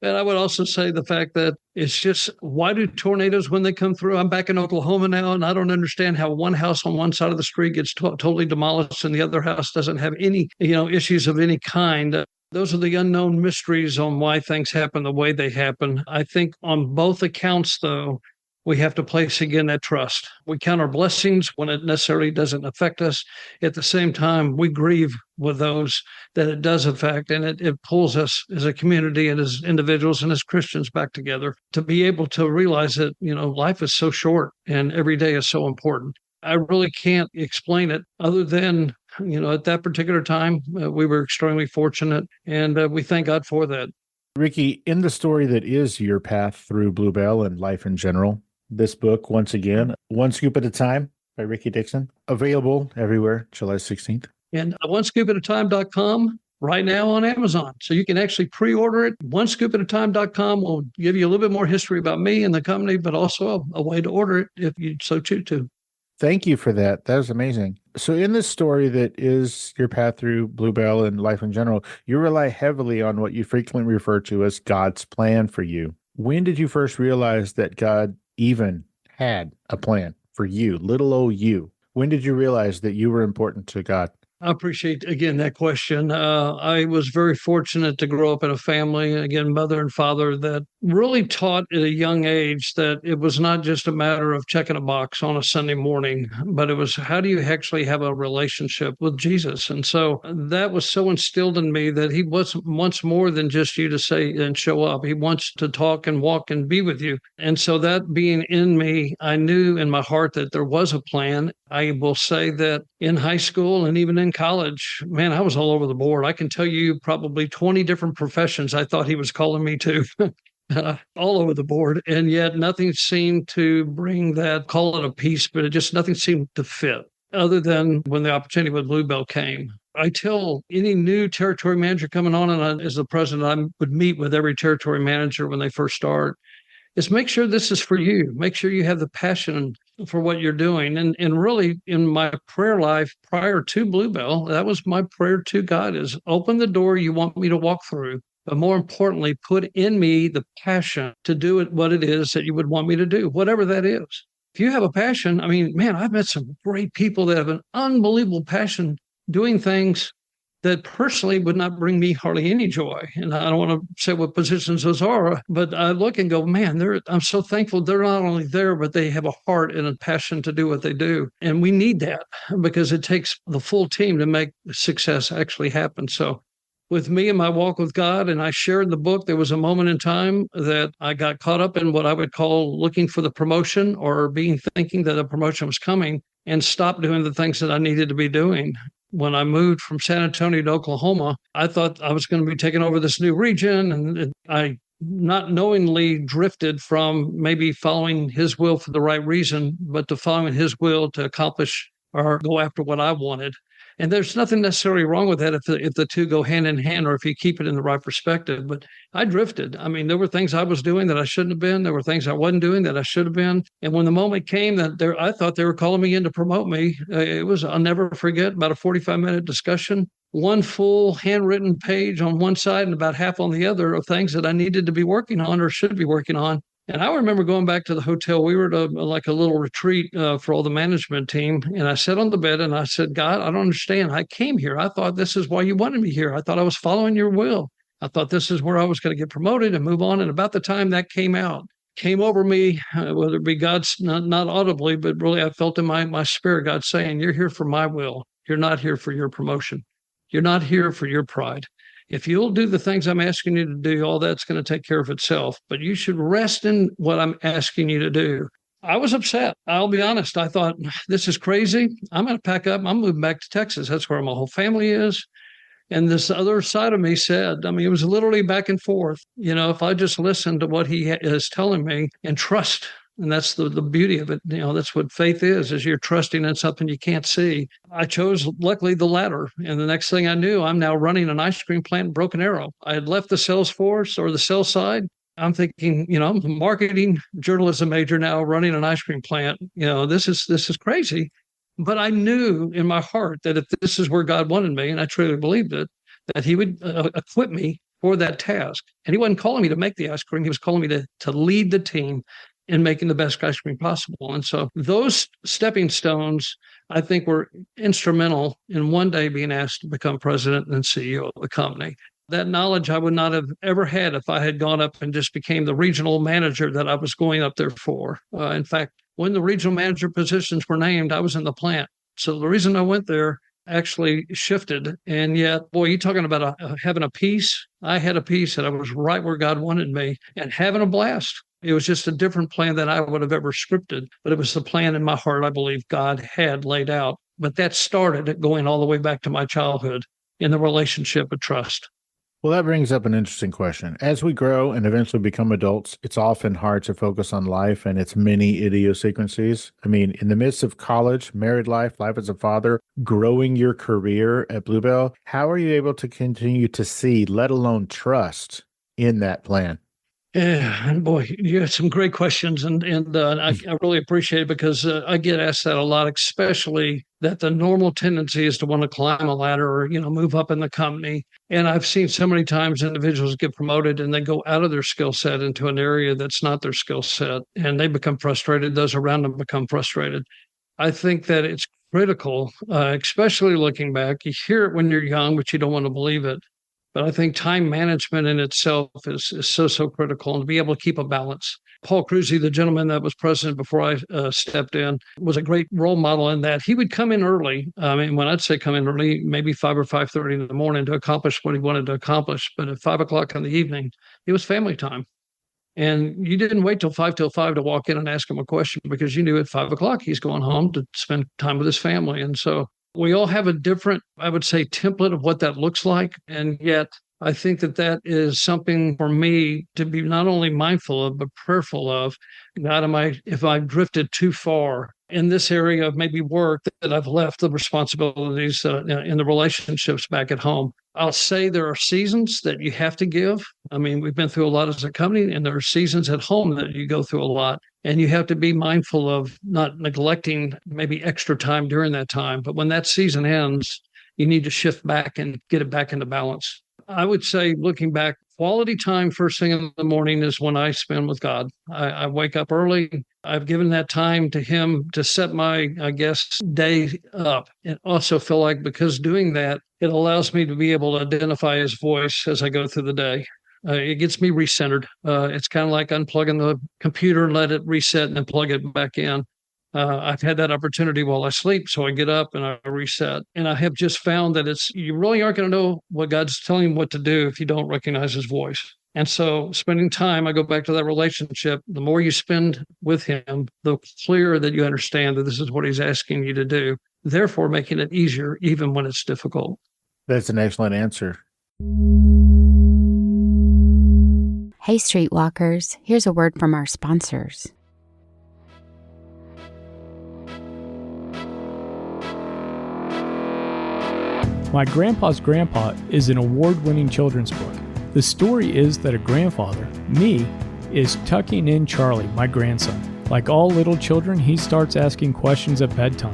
D: And I would also say the fact that it's just, why do tornadoes, when they come through, I'm back in Oklahoma now, and I don't understand how one house on one side of the street gets totally demolished and the other house doesn't have any, issues of any kind. Those are the unknown mysteries on why things happen the way they happen. I think on both accounts, though, we have to place again that trust. We count our blessings when it necessarily doesn't affect us. At the same time, we grieve with those that it does affect, and it pulls us as a community and as individuals and as Christians back together to be able to realize that, life is so short and every day is so important. I really can't explain it other than, at that particular time, we were extremely fortunate, and we thank God for that.
A: Ricky, in the story that is your path through Bluebell and life in general, this book, once again, One Scoop at a Time by Ricky Dickson, available everywhere July 16th.
D: And onescoopatatime.com right now on Amazon. So you can actually pre-order it. Onescoopatatime.com will give you a little bit more history about me and the company, but also a way to order it if you so choose to.
A: Thank you for that. That was amazing. So in this story that is your path through Bluebell and life in general, you rely heavily on what you frequently refer to as God's plan for you. When did you first realize that God even had a plan for you, little old you? When did you realize that you were important to God?
D: I appreciate, again, that question. I was very fortunate to grow up in a family, again, mother and father, that really taught at a young age that it was not just a matter of checking a box on a Sunday morning, but it was, how do you actually have a relationship with Jesus? And so that was so instilled in me that he wants more than just you to say and show up. He wants to talk and walk and be with you. And so that being in me, I knew in my heart that there was a plan. I will say that in high school and even in college, man, I was all over the board. I can tell you probably 20 different professions I thought he was calling me to. All over the board. And yet nothing seemed to bring that, call it a piece, but nothing seemed to fit other than when the opportunity with Bluebell came. I tell any new territory manager coming on, and as the president, I would meet with every territory manager when they first start, is make sure this is for you. Make sure you have the passion for what you're doing. And really in my prayer life prior to Bluebell, that was my prayer to God, is open the door you want me to walk through. But more importantly, put in me the passion to do it, what it is that you would want me to do, whatever that is. If you have a passion, man, I've met some great people that have an unbelievable passion doing things that personally would not bring me hardly any joy. And I don't want to say what positions those are, but I look and go, man, I'm so thankful they're not only there, but they have a heart and a passion to do what they do. And we need that because it takes the full team to make success actually happen. So with me and my walk with God, and I shared the book, there was a moment in time that I got caught up in what I would call looking for the promotion or thinking that a promotion was coming and stopped doing the things that I needed to be doing. When I moved from San Antonio to Oklahoma, I thought I was going to be taking over this new region, and I not knowingly drifted from maybe following his will for the right reason, but to following his will to accomplish or go after what I wanted. And there's nothing necessarily wrong with that if the two go hand in hand or if you keep it in the right perspective. But I drifted. I mean, there were things I was doing that I shouldn't have been. There were things I wasn't doing that I should have been. And when the moment came that I thought they were calling me in to promote me, I'll never forget, about a 45-minute discussion, one full handwritten page on one side and about half on the other of things that I needed to be working on or should be working on. And I remember going back to the hotel. We were at like a little retreat for all the management team. And I sat on the bed and I said, God, I don't understand. I came here. I thought this is why you wanted me here. I thought I was following your will. I thought this is where I was going to get promoted and move on. And about the time that came over me, whether it be God's, not audibly, but really I felt in my spirit, God saying, you're here for my will. You're not here for your promotion. You're not here for your pride. If you'll do the things I'm asking you to do, all that's going to take care of itself. But you should rest in what I'm asking you to do. I was upset. I'll be honest. I thought, this is crazy. I'm going to pack up. I'm moving back to Texas. That's where my whole family is. And this other side of me said, I mean, it was literally back and forth. If I just listen to what he is telling me and trust, and that's the beauty of it. That's what faith is you're trusting in something you can't see. I chose, luckily, the latter. And the next thing I knew, I'm now running an ice cream plant in Broken Arrow. I had left the sales force or the sales side. I'm thinking, I'm a marketing journalism major now running an ice cream plant. This is crazy. But I knew in my heart that if this is where God wanted me, and I truly believed it, that he would equip me for that task. And he wasn't calling me to make the ice cream. He was calling me to lead the team in making the best ice cream possible. And so those stepping stones, I think, were instrumental in one day being asked to become president and CEO of the company. That knowledge I would not have ever had if I had gone up and just became the regional manager that I was going up there for. In fact, when the regional manager positions were named, I was in the plant. So the reason I went there actually shifted. And yet, boy, you're talking about having a peace. I had a peace that I was right where God wanted me and having a blast. It was just a different plan than I would have ever scripted, but it was the plan in my heart I believe God had laid out. But that started going all the way back to my childhood in the relationship of trust.
A: Well, that brings up an interesting question. As we grow and eventually become adults, it's often hard to focus on life and its many idiosyncrasies. I mean, in the midst of college, married life, life as a father, growing your career at Bluebell, how are you able to continue to see, let alone trust, in that plan?
D: Yeah, and boy, you had some great questions, and I really appreciate it because I get asked that a lot, especially that the normal tendency is to want to climb a ladder or, move up in the company. And I've seen so many times individuals get promoted and they go out of their skill set into an area that's not their skill set, and they become frustrated. Those around them become frustrated. I think that it's critical, especially looking back. You hear it when you're young, but you don't want to believe it. But I think time management in itself is so critical, and to be able to keep a balance. Paul Kruse, the gentleman that was president before I stepped in, was a great role model in that. He would come in early. I mean, when I'd say come in early, maybe 5 or 5:30 in the morning to accomplish what he wanted to accomplish. But at 5 o'clock in the evening, it was family time. And you didn't wait till 5 to walk in and ask him a question because you knew at 5 o'clock he's going home to spend time with his family. And so we all have a different, I would say, template of what that looks like. And yet I think that is something for me to be not only mindful of, but prayerful of. God, if I've drifted too far in this area of maybe work, that I've left the responsibilities in the relationships back at home. I'll say there are seasons that you have to give. I mean, we've been through a lot as a company, and there are seasons at home that you go through a lot. And you have to be mindful of not neglecting maybe extra time during that time. But when that season ends, you need to shift back and get it back into balance. I would say, looking back, quality time first thing in the morning is when I spend with God. I wake up early. I've given that time to him to set my, day up. And also feel like because doing that, it allows me to be able to identify his voice as I go through the day. It gets me recentered. It's kind of like unplugging the computer and let it reset and then plug it back in. I've had that opportunity while I sleep, so I get up and I reset. And I have just found that you really aren't going to know what God's telling you what to do if you don't recognize his voice. And so spending time, I go back to that relationship. The more you spend with him, the clearer that you understand that this is what he's asking you to do, therefore making it easier even when it's difficult.
A: That's an excellent answer.
E: Hey, Streetwalkers, here's a word from our sponsors.
G: My Grandpa's Grandpa is an award-winning children's book. The story is that a grandfather, me, is tucking in Charlie, my grandson. Like all little children, he starts asking questions at bedtime.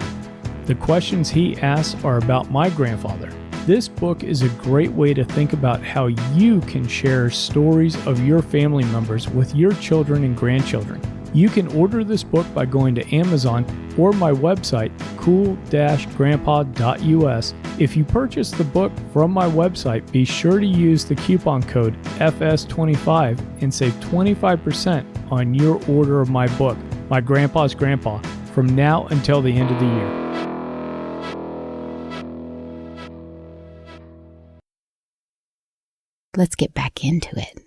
G: The questions he asks are about my grandfather. This book is a great way to think about how you can share stories of your family members with your children and grandchildren. You can order this book by going to Amazon or my website, cool-grandpa.us. If you purchase the book from my website, be sure to use the coupon code FS25 and save 25% on your order of my book, My Grandpa's Grandpa, from now until the end of the year.
E: Let's get back into it.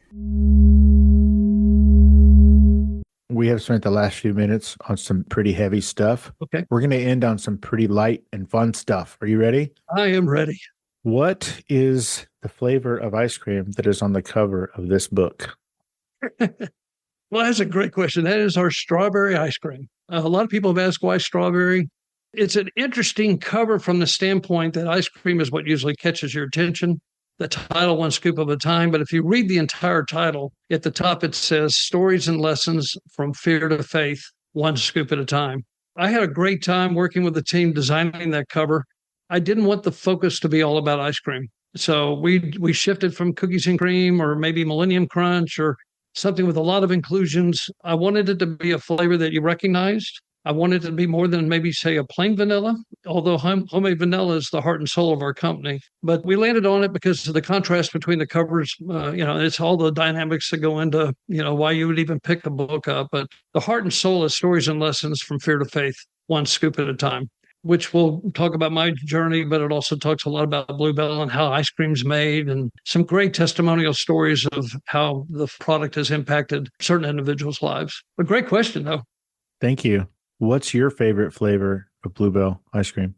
A: We have spent the last few minutes on some pretty heavy stuff.
D: Okay.
A: We're going to end on some pretty light and fun stuff. Are you ready?
D: I am ready.
A: What is the flavor of ice cream that is on the cover of this book?
D: Well, that's a great question. That is our strawberry ice cream. A lot of people have asked why strawberry. It's an interesting cover from the standpoint that ice cream is what usually catches your attention. The title, One Scoop at a Time. But if you read the entire title, at the top it says Stories and Lessons from Fear to Faith, One Scoop at a Time. I had a great time working with the team designing that cover. I didn't want the focus to be all about ice cream. So we shifted from cookies and cream or maybe Millennium Crunch or something with a lot of inclusions. I wanted it to be a flavor that you recognized. I wanted it to be more than maybe, say, a plain vanilla, although homemade vanilla is the heart and soul of our company. But we landed on it because of the contrast between the covers. It's all the dynamics that go into, why you would even pick the book up. But the heart and soul is Stories and Lessons from Fear to Faith, One Scoop at a Time, which will talk about my journey, but it also talks a lot about Bluebell and how ice cream's made and some great testimonial stories of how the product has impacted certain individuals' lives. A great question, though.
A: Thank you. What's your favorite flavor of Bluebell ice cream?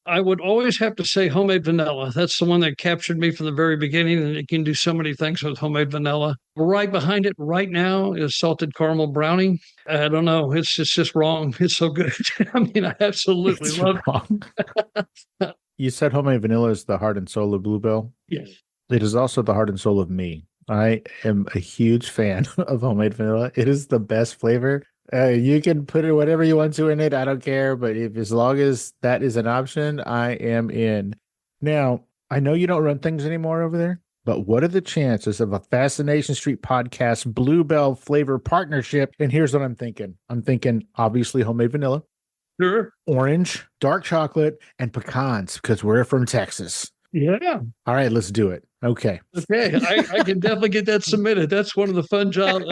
D: I would always have to say homemade vanilla. That's the one that captured me from the very beginning, and it can do so many things with homemade vanilla. Right behind it right now is salted caramel brownie. I don't know. It's just wrong. It's so good. I mean, I absolutely love
A: it. You said homemade vanilla is the heart and soul of Bluebell?
D: Yes.
A: It is also the heart and soul of me. I am a huge fan of homemade vanilla. It is the best flavor. You can put it whatever you want to in it. I don't care. But as long as that is an option, I am in. Now, I know you don't run things anymore over there, but what are the chances of a Fascination Street podcast Bluebell flavor partnership? And here's what I'm thinking. I'm thinking, obviously, homemade vanilla.
D: Sure.
A: Orange, dark chocolate, and pecans, because we're from Texas.
D: Yeah.
A: All right, let's do it. Okay.
D: Okay. I can definitely get that submitted. That's one of the fun jobs.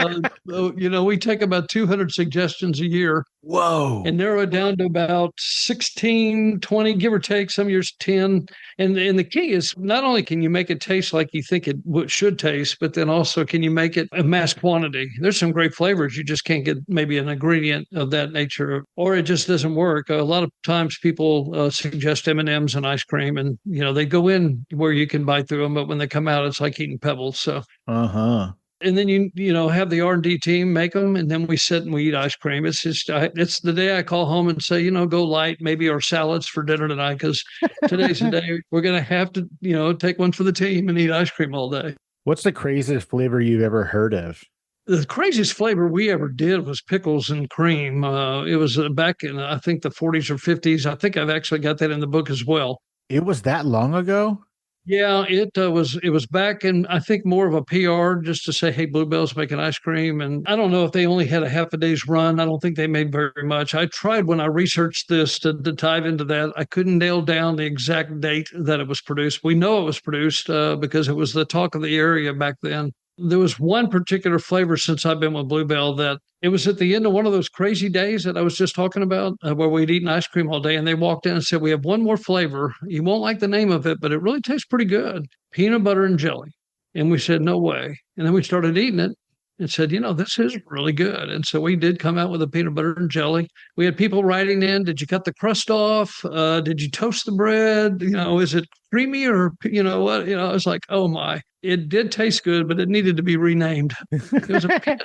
D: We take about 200 suggestions a year.
A: Whoa.
D: And narrow it down to about 16, 20, give or take, some years 10. And the key is not only can you make it taste like you think it should taste, but then also can you make it a mass quantity? There's some great flavors. You just can't get maybe an ingredient of that nature, or it just doesn't work. A lot of times people suggest M&Ms and ice cream, and, they go in where you can bite through them, but when they come out, it's like eating pebbles. So, And then you have the R&D team make them, and then we sit and we eat ice cream. It's just it's the day I call home and say, go light, maybe our salads for dinner tonight, because today's the day we're going to have to take one for the team and eat ice cream all day.
A: What's the craziest flavor you've ever heard of?
D: The craziest flavor we ever did was pickles and cream. It was back in I think the 40s or 50s. I think I've actually got that in the book as well.
A: It was that long ago?
D: Yeah, it was back in, I think, more of a PR just to say, hey, Bluebell's making ice cream. And I don't know if they only had a half a day's run. I don't think they made very much. I tried when I researched this to dive into that. I couldn't nail down the exact date that it was produced. We know it was produced because it was the talk of the area back then. There was one particular flavor since I've been with Bluebell that it was at the end of one of those crazy days that I was just talking about where we'd eaten ice cream all day. And they walked in and said, we have one more flavor. You won't like the name of it, but it really tastes pretty good. Peanut butter and jelly. And we said, no way. And then we started eating it. and said, this is really good. And so we did come out with a peanut butter and jelly. We had people writing in, did you cut the crust off? Did you toast the bread? Is it creamy or, what? I was like, oh my, it did taste good, but it needed to be renamed. It was a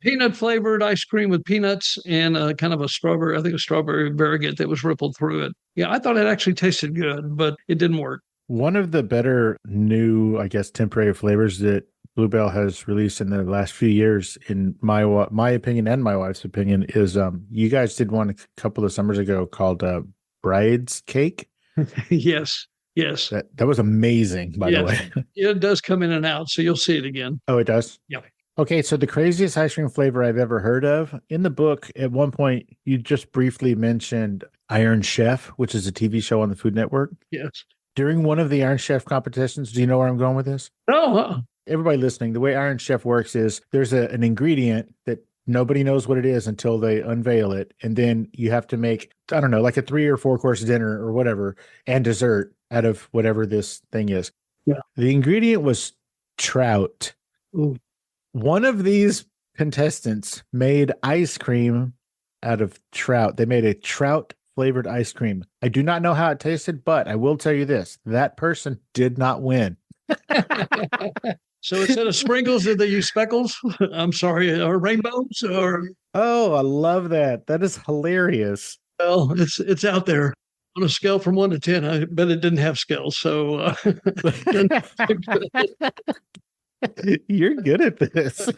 D: peanut flavored ice cream with peanuts and kind of a strawberry, I think a strawberry variegate that was rippled through it. Yeah, I thought it actually tasted good, but it didn't work.
A: One of the better new, I guess, temporary flavors that Bluebell has released in the last few years, in my opinion and my wife's opinion, is you guys did one a couple of summers ago called Bride's Cake.
D: Yes.
A: That was amazing, by the way.
D: It does come in and out, so you'll see it again.
A: Oh, it does?
D: Yeah.
A: Okay, so the craziest ice cream flavor I've ever heard of. In the book, at one point, you just briefly mentioned Iron Chef, which is a TV show on the Food Network.
D: Yes.
A: During one of the Iron Chef competitions, do you know where I'm going with this?
D: Oh,
A: Everybody listening, the way Iron Chef works is there's an ingredient that nobody knows what it is until they unveil it. And then you have to make, I don't know, like a 3 or 4 course dinner or whatever, and dessert out of whatever this thing is.
D: Yeah.
A: The ingredient was trout.
D: Ooh.
A: One of these contestants made ice cream out of trout. They made a trout flavored ice cream. I do not know how it tasted, but I will tell you this. That person did not win.
D: So instead of sprinkles, did they use speckles? I'm sorry, or rainbows? Or
A: Oh, I love that. That is hilarious.
D: well, it's out there on a scale from 1 to 10. I bet it didn't have scales. So
A: You're good at this.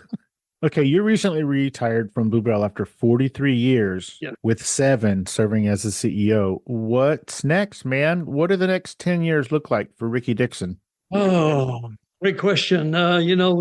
A: Okay, you recently retired from Bluebell after 43 years, with 7 serving as the CEO. What's next, man? What do the next 10 years look like for Ricky Dickson?
D: Oh, great question.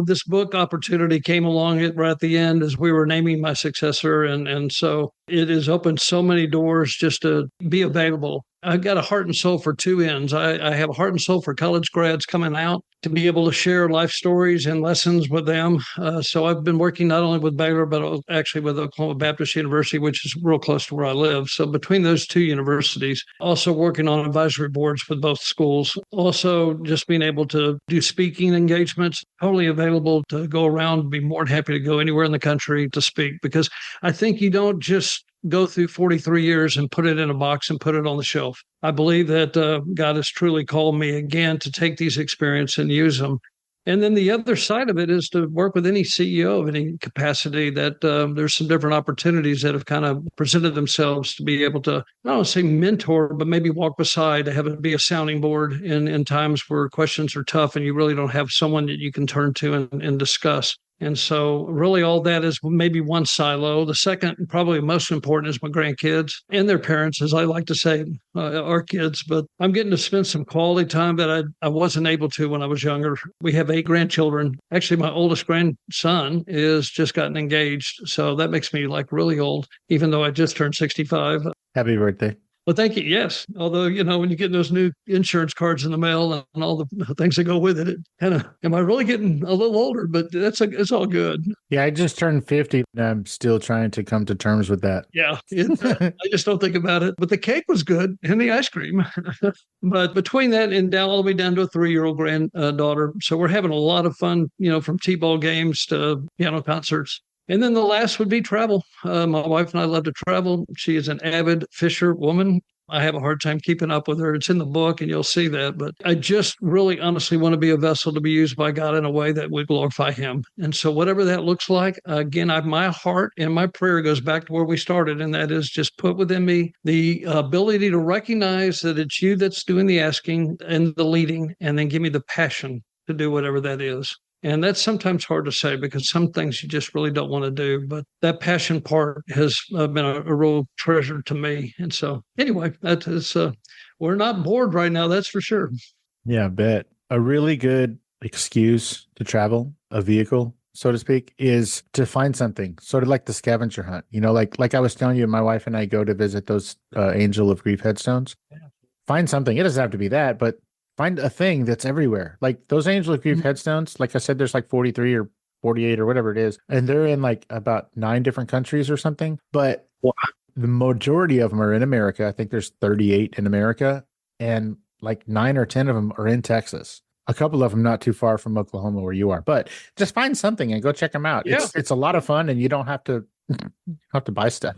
D: This book opportunity came along right at the end as we were naming my successor. And so it has opened so many doors just to be available. I've got a heart and soul for 2 ends. I have a heart and soul for college grads coming out to be able to share life stories and lessons with them. So I've been working not only with Baylor, but actually with Oklahoma Baptist University, which is real close to where I live. So between those 2 universities, also working on advisory boards with both schools, also just being able to do speaking engagements, totally available to go around, be more than happy to go anywhere in the country to speak, because I think you don't just go through 43 years and put it in a box and put it on the shelf. I believe that God has truly called me again to take these experiences and use them. And then the other side of it is to work with any CEO of any capacity that there's some different opportunities that have kind of presented themselves to be able to, I don't want to say mentor, but maybe walk beside, to have it be a sounding board in times where questions are tough and you really don't have someone that you can turn to and discuss. And so really all that is maybe one silo. The second, probably most important, is my grandkids and their parents, as I like to say, our kids. But I'm getting to spend some quality time that I wasn't able to when I was younger. We have 8 grandchildren. Actually, my oldest grandson is just gotten engaged. So that makes me like really old, even though I just turned 65.
A: Happy birthday.
D: Well, thank you. Yes. Although, when you get those new insurance cards in the mail and all the things that go with it, it kind of, am I really getting a little older? But it's all good.
A: Yeah, I just turned 50 and I'm still trying to come to terms with that.
D: Yeah. I just don't think about it. But the cake was good and the ice cream. But between that and all the way down to a 3-year-old granddaughter. So we're having a lot of fun, from T-ball games to piano concerts. And then the last would be travel. My wife and I love to travel. She is an avid fisher woman. I have a hard time keeping up with her. It's in the book and you'll see that. But I just really honestly want to be a vessel to be used by God in a way that would glorify him. And so whatever that looks like, again, my heart and my prayer goes back to where we started. And that is just put within me the ability to recognize that it's you that's doing the asking and the leading, and then give me the passion to do whatever that is. And that's sometimes hard to say because some things you just really don't want to do. But that passion part has been a real treasure to me. And so anyway, that is, we're not bored right now. That's for sure.
A: Yeah, I bet. A really good excuse to travel, a vehicle, so to speak, is to find something, sort of like the scavenger hunt. Like I was telling you, my wife and I go to visit those Angel of Grief headstones. Yeah. Find something. It doesn't have to be that, but find a thing that's everywhere. Like those Angel of Grief headstones, like I said, there's like 43 or 48 or whatever it is. And they're in like about 9 different countries or something. But the majority of them are in America. I think there's 38 in America. And like 9 or 10 of them are in Texas. A couple of them not too far from Oklahoma where you are, but just find something and go check them out.
D: Yeah.
A: It's a lot of fun and you don't have to buy stuff.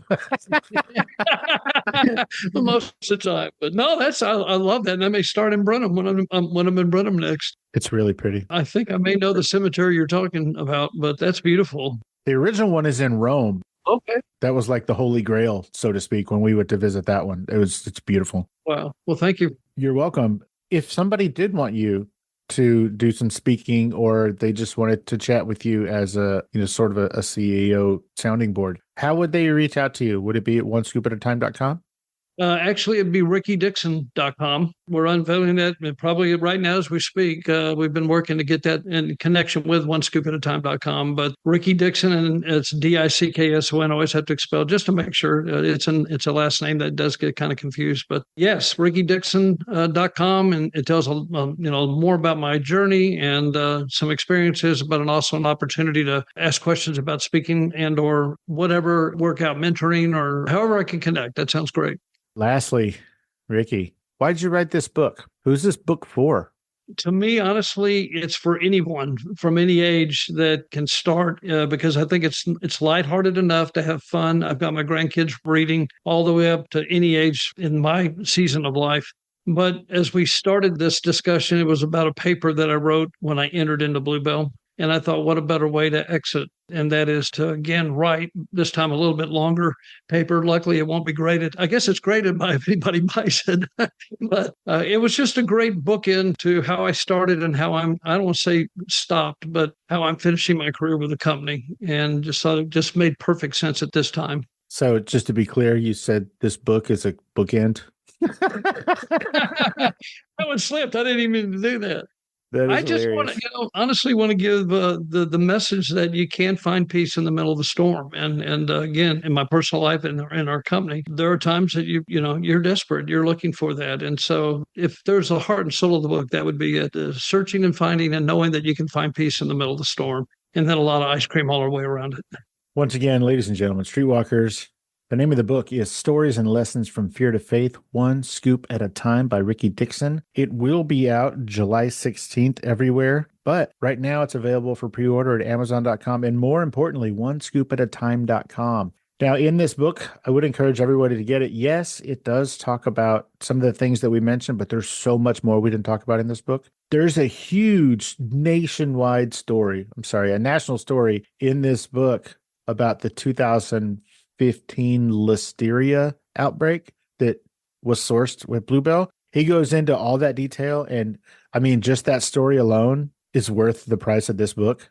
D: Most of the time. But no, I love that. And I may start in Brenham when I'm in Brenham next.
A: It's really pretty.
D: I think I may know the cemetery you're talking about, but that's beautiful.
A: The original one is in Rome.
D: Okay.
A: That was like the Holy Grail, so to speak, when we went to visit that one. It's beautiful.
D: Wow. Well, thank you.
A: You're welcome. If somebody did want you to do some speaking or they just wanted to chat with you as sort of a CEO sounding board, how would they reach out to you? Would it be at onescoopatatime.com?
D: Actually, it'd be rickydickson.com. We're unveiling that probably right now as we speak. We've been working to get that in connection with onescoopatatime.com. But Ricky Dickson, and it's Dickson. I always have to expel just to make sure it's a last name that does get kind of confused. But yes, rickydickson.com, and it tells more about my journey and some experiences, but also an opportunity to ask questions about speaking and or whatever, workout mentoring or however I can connect. That sounds great.
A: Lastly, Ricky, why'd you write this book? Who's this book for?
D: To me, honestly, it's for anyone from any age that can start because I think it's lighthearted enough to have fun. I've got my grandkids reading all the way up to any age in my season of life. But as we started this discussion, it was about a paper that I wrote when I entered into Bluebell. And I thought, what a better way to exit? And that is to, again, write this time a little bit longer paper. Luckily, it won't be graded. I guess it's graded by if anybody buys it. But it was just a great bookend to how I started and how I don't want to say stopped, but how I'm finishing my career with the company. And just made perfect sense at this time.
A: So just to be clear, you said this book is a bookend?
D: That one slipped. I didn't even mean to do that. I just
A: hilarious.
D: want to, honestly want to give the message that you can find peace in the middle of the storm. And again, in my personal life and in our company, there are times that you're desperate, you're looking for that. And so if there's a heart and soul of the book, that would be it, searching and finding and knowing that you can find peace in the middle of the storm, and then a lot of ice cream all our way around it.
A: Once again, ladies and gentlemen, Streetwalkers, the name of the book is Stories and Lessons from Fear to Faith, One Scoop at a Time by Ricky Dickson. It will be out July 16th everywhere, but right now it's available for pre-order at Amazon.com and more importantly, onescoopatatime.com. Now, in this book, I would encourage everybody to get it. Yes, it does talk about some of the things that we mentioned, but there's so much more we didn't talk about in this book. There's a huge national story in this book about the 2015 listeria outbreak that was sourced with Bluebell. He goes into all that detail. And I mean, just that story alone is worth the price of this book.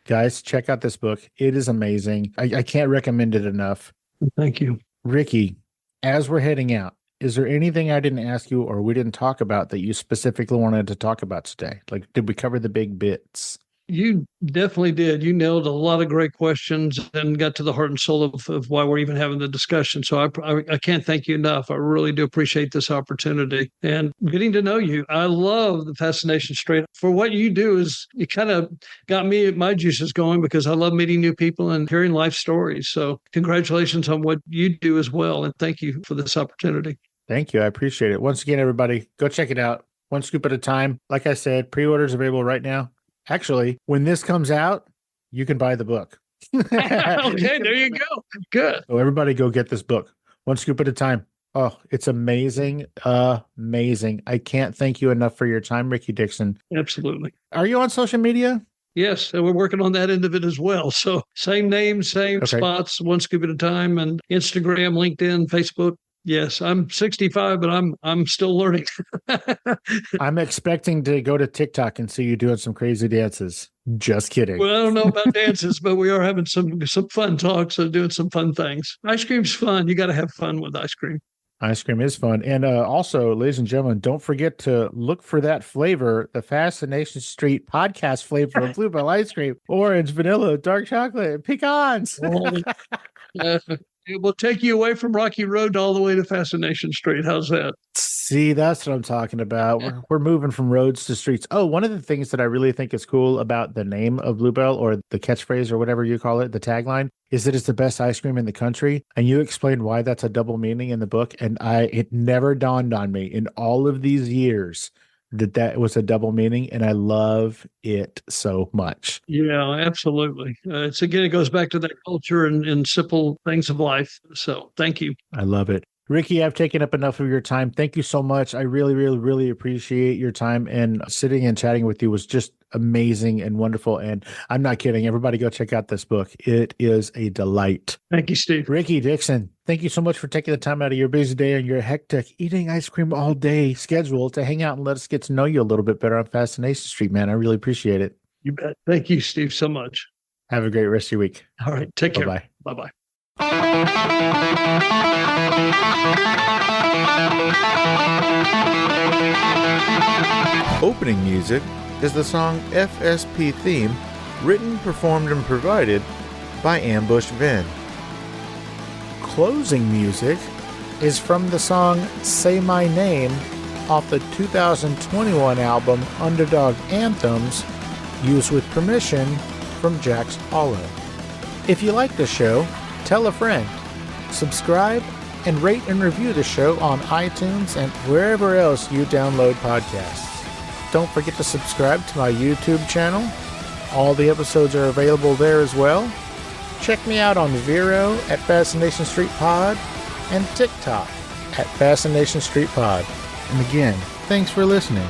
A: Guys, check out this book. It is amazing. I can't recommend it enough.
D: Thank you.
A: Ricky, as we're heading out, is there anything I didn't ask you or we didn't talk about that you specifically wanted to talk about today? Like, did we cover the big bits?
D: You definitely did. You nailed a lot of great questions and got to the heart and soul of why we're even having the discussion. So I can't thank you enough. I really do appreciate this opportunity and getting to know you. I love the Fascination Street. For what you do is you kind of got my juices going because I love meeting new people and hearing life stories. So congratulations on what you do as well. And thank you for this opportunity.
A: Thank you. I appreciate it. Once again, everybody, go check it out. One scoop at a time. Like I said, pre-orders available right now. Actually, when this comes out, you can buy the book.
D: Okay, there you go. Good.
A: So everybody go get this book. One scoop at a time. Oh, it's amazing. Amazing. I can't thank you enough for your time, Ricky Dickson.
D: Absolutely.
A: Are you on social media?
D: Yes, and we're working on that end of it as well. So same name, same spots, one scoop at a time, and Instagram, LinkedIn, Facebook. Yes, I'm 65, but I'm still learning.
A: I'm expecting to go to TikTok and see you doing some crazy dances. Just kidding.
D: Well, I don't know about dances, but we are having some fun talks and doing some fun things. Ice cream's fun. You got to have fun with ice cream.
A: Ice cream is fun. And also, ladies and gentlemen, don't forget to look for that flavor, the Fascination Street podcast flavor of Bluebell ice cream, orange, vanilla, dark chocolate, pecans.
D: It will take you away from Rocky Road all the way to Fascination Street. How's that?
A: See, that's what I'm talking about. We're moving from roads to streets. Oh, one of the things that I really think is cool about the name of Bluebell, or the catchphrase, or whatever you call it, the tagline, is that it's the best ice cream in the country. And you explained why that's a double meaning in the book. And it never dawned on me in all of these years that was a double meaning, and I love it so much.
D: Yeah, absolutely. It goes back to that culture and simple things of life. So thank you.
A: I love it. Ricky, I've taken up enough of your time. Thank you so much. I really, really, really appreciate your time, and sitting and chatting with you was just amazing and wonderful. And I'm not kidding. Everybody go check out this book. It is a delight.
D: Thank you, Steve.
A: Ricky Dickson, thank you so much for taking the time out of your busy day and your hectic eating ice cream all day schedule to hang out and let us get to know you a little bit better on Fascination Street, man. I really appreciate it.
D: You bet. Thank you, Steve, so much.
A: Have a great rest of your week.
D: All right. Take care.
A: Bye-bye.
D: Bye-bye.
A: Opening music is the song FSP Theme, written, performed, and provided by Ambush Vin. Closing music is from the song Say My Name off the 2021 album Underdog Anthems, used with permission from Jax Hollow. If you like the show, tell a friend. Subscribe and rate and review the show on iTunes and wherever else you download podcasts. Don't forget to subscribe to my YouTube channel. All the episodes are available there as well. Check me out on Vero at Fascination Street Pod and TikTok at Fascination Street Pod. And again, thanks for listening.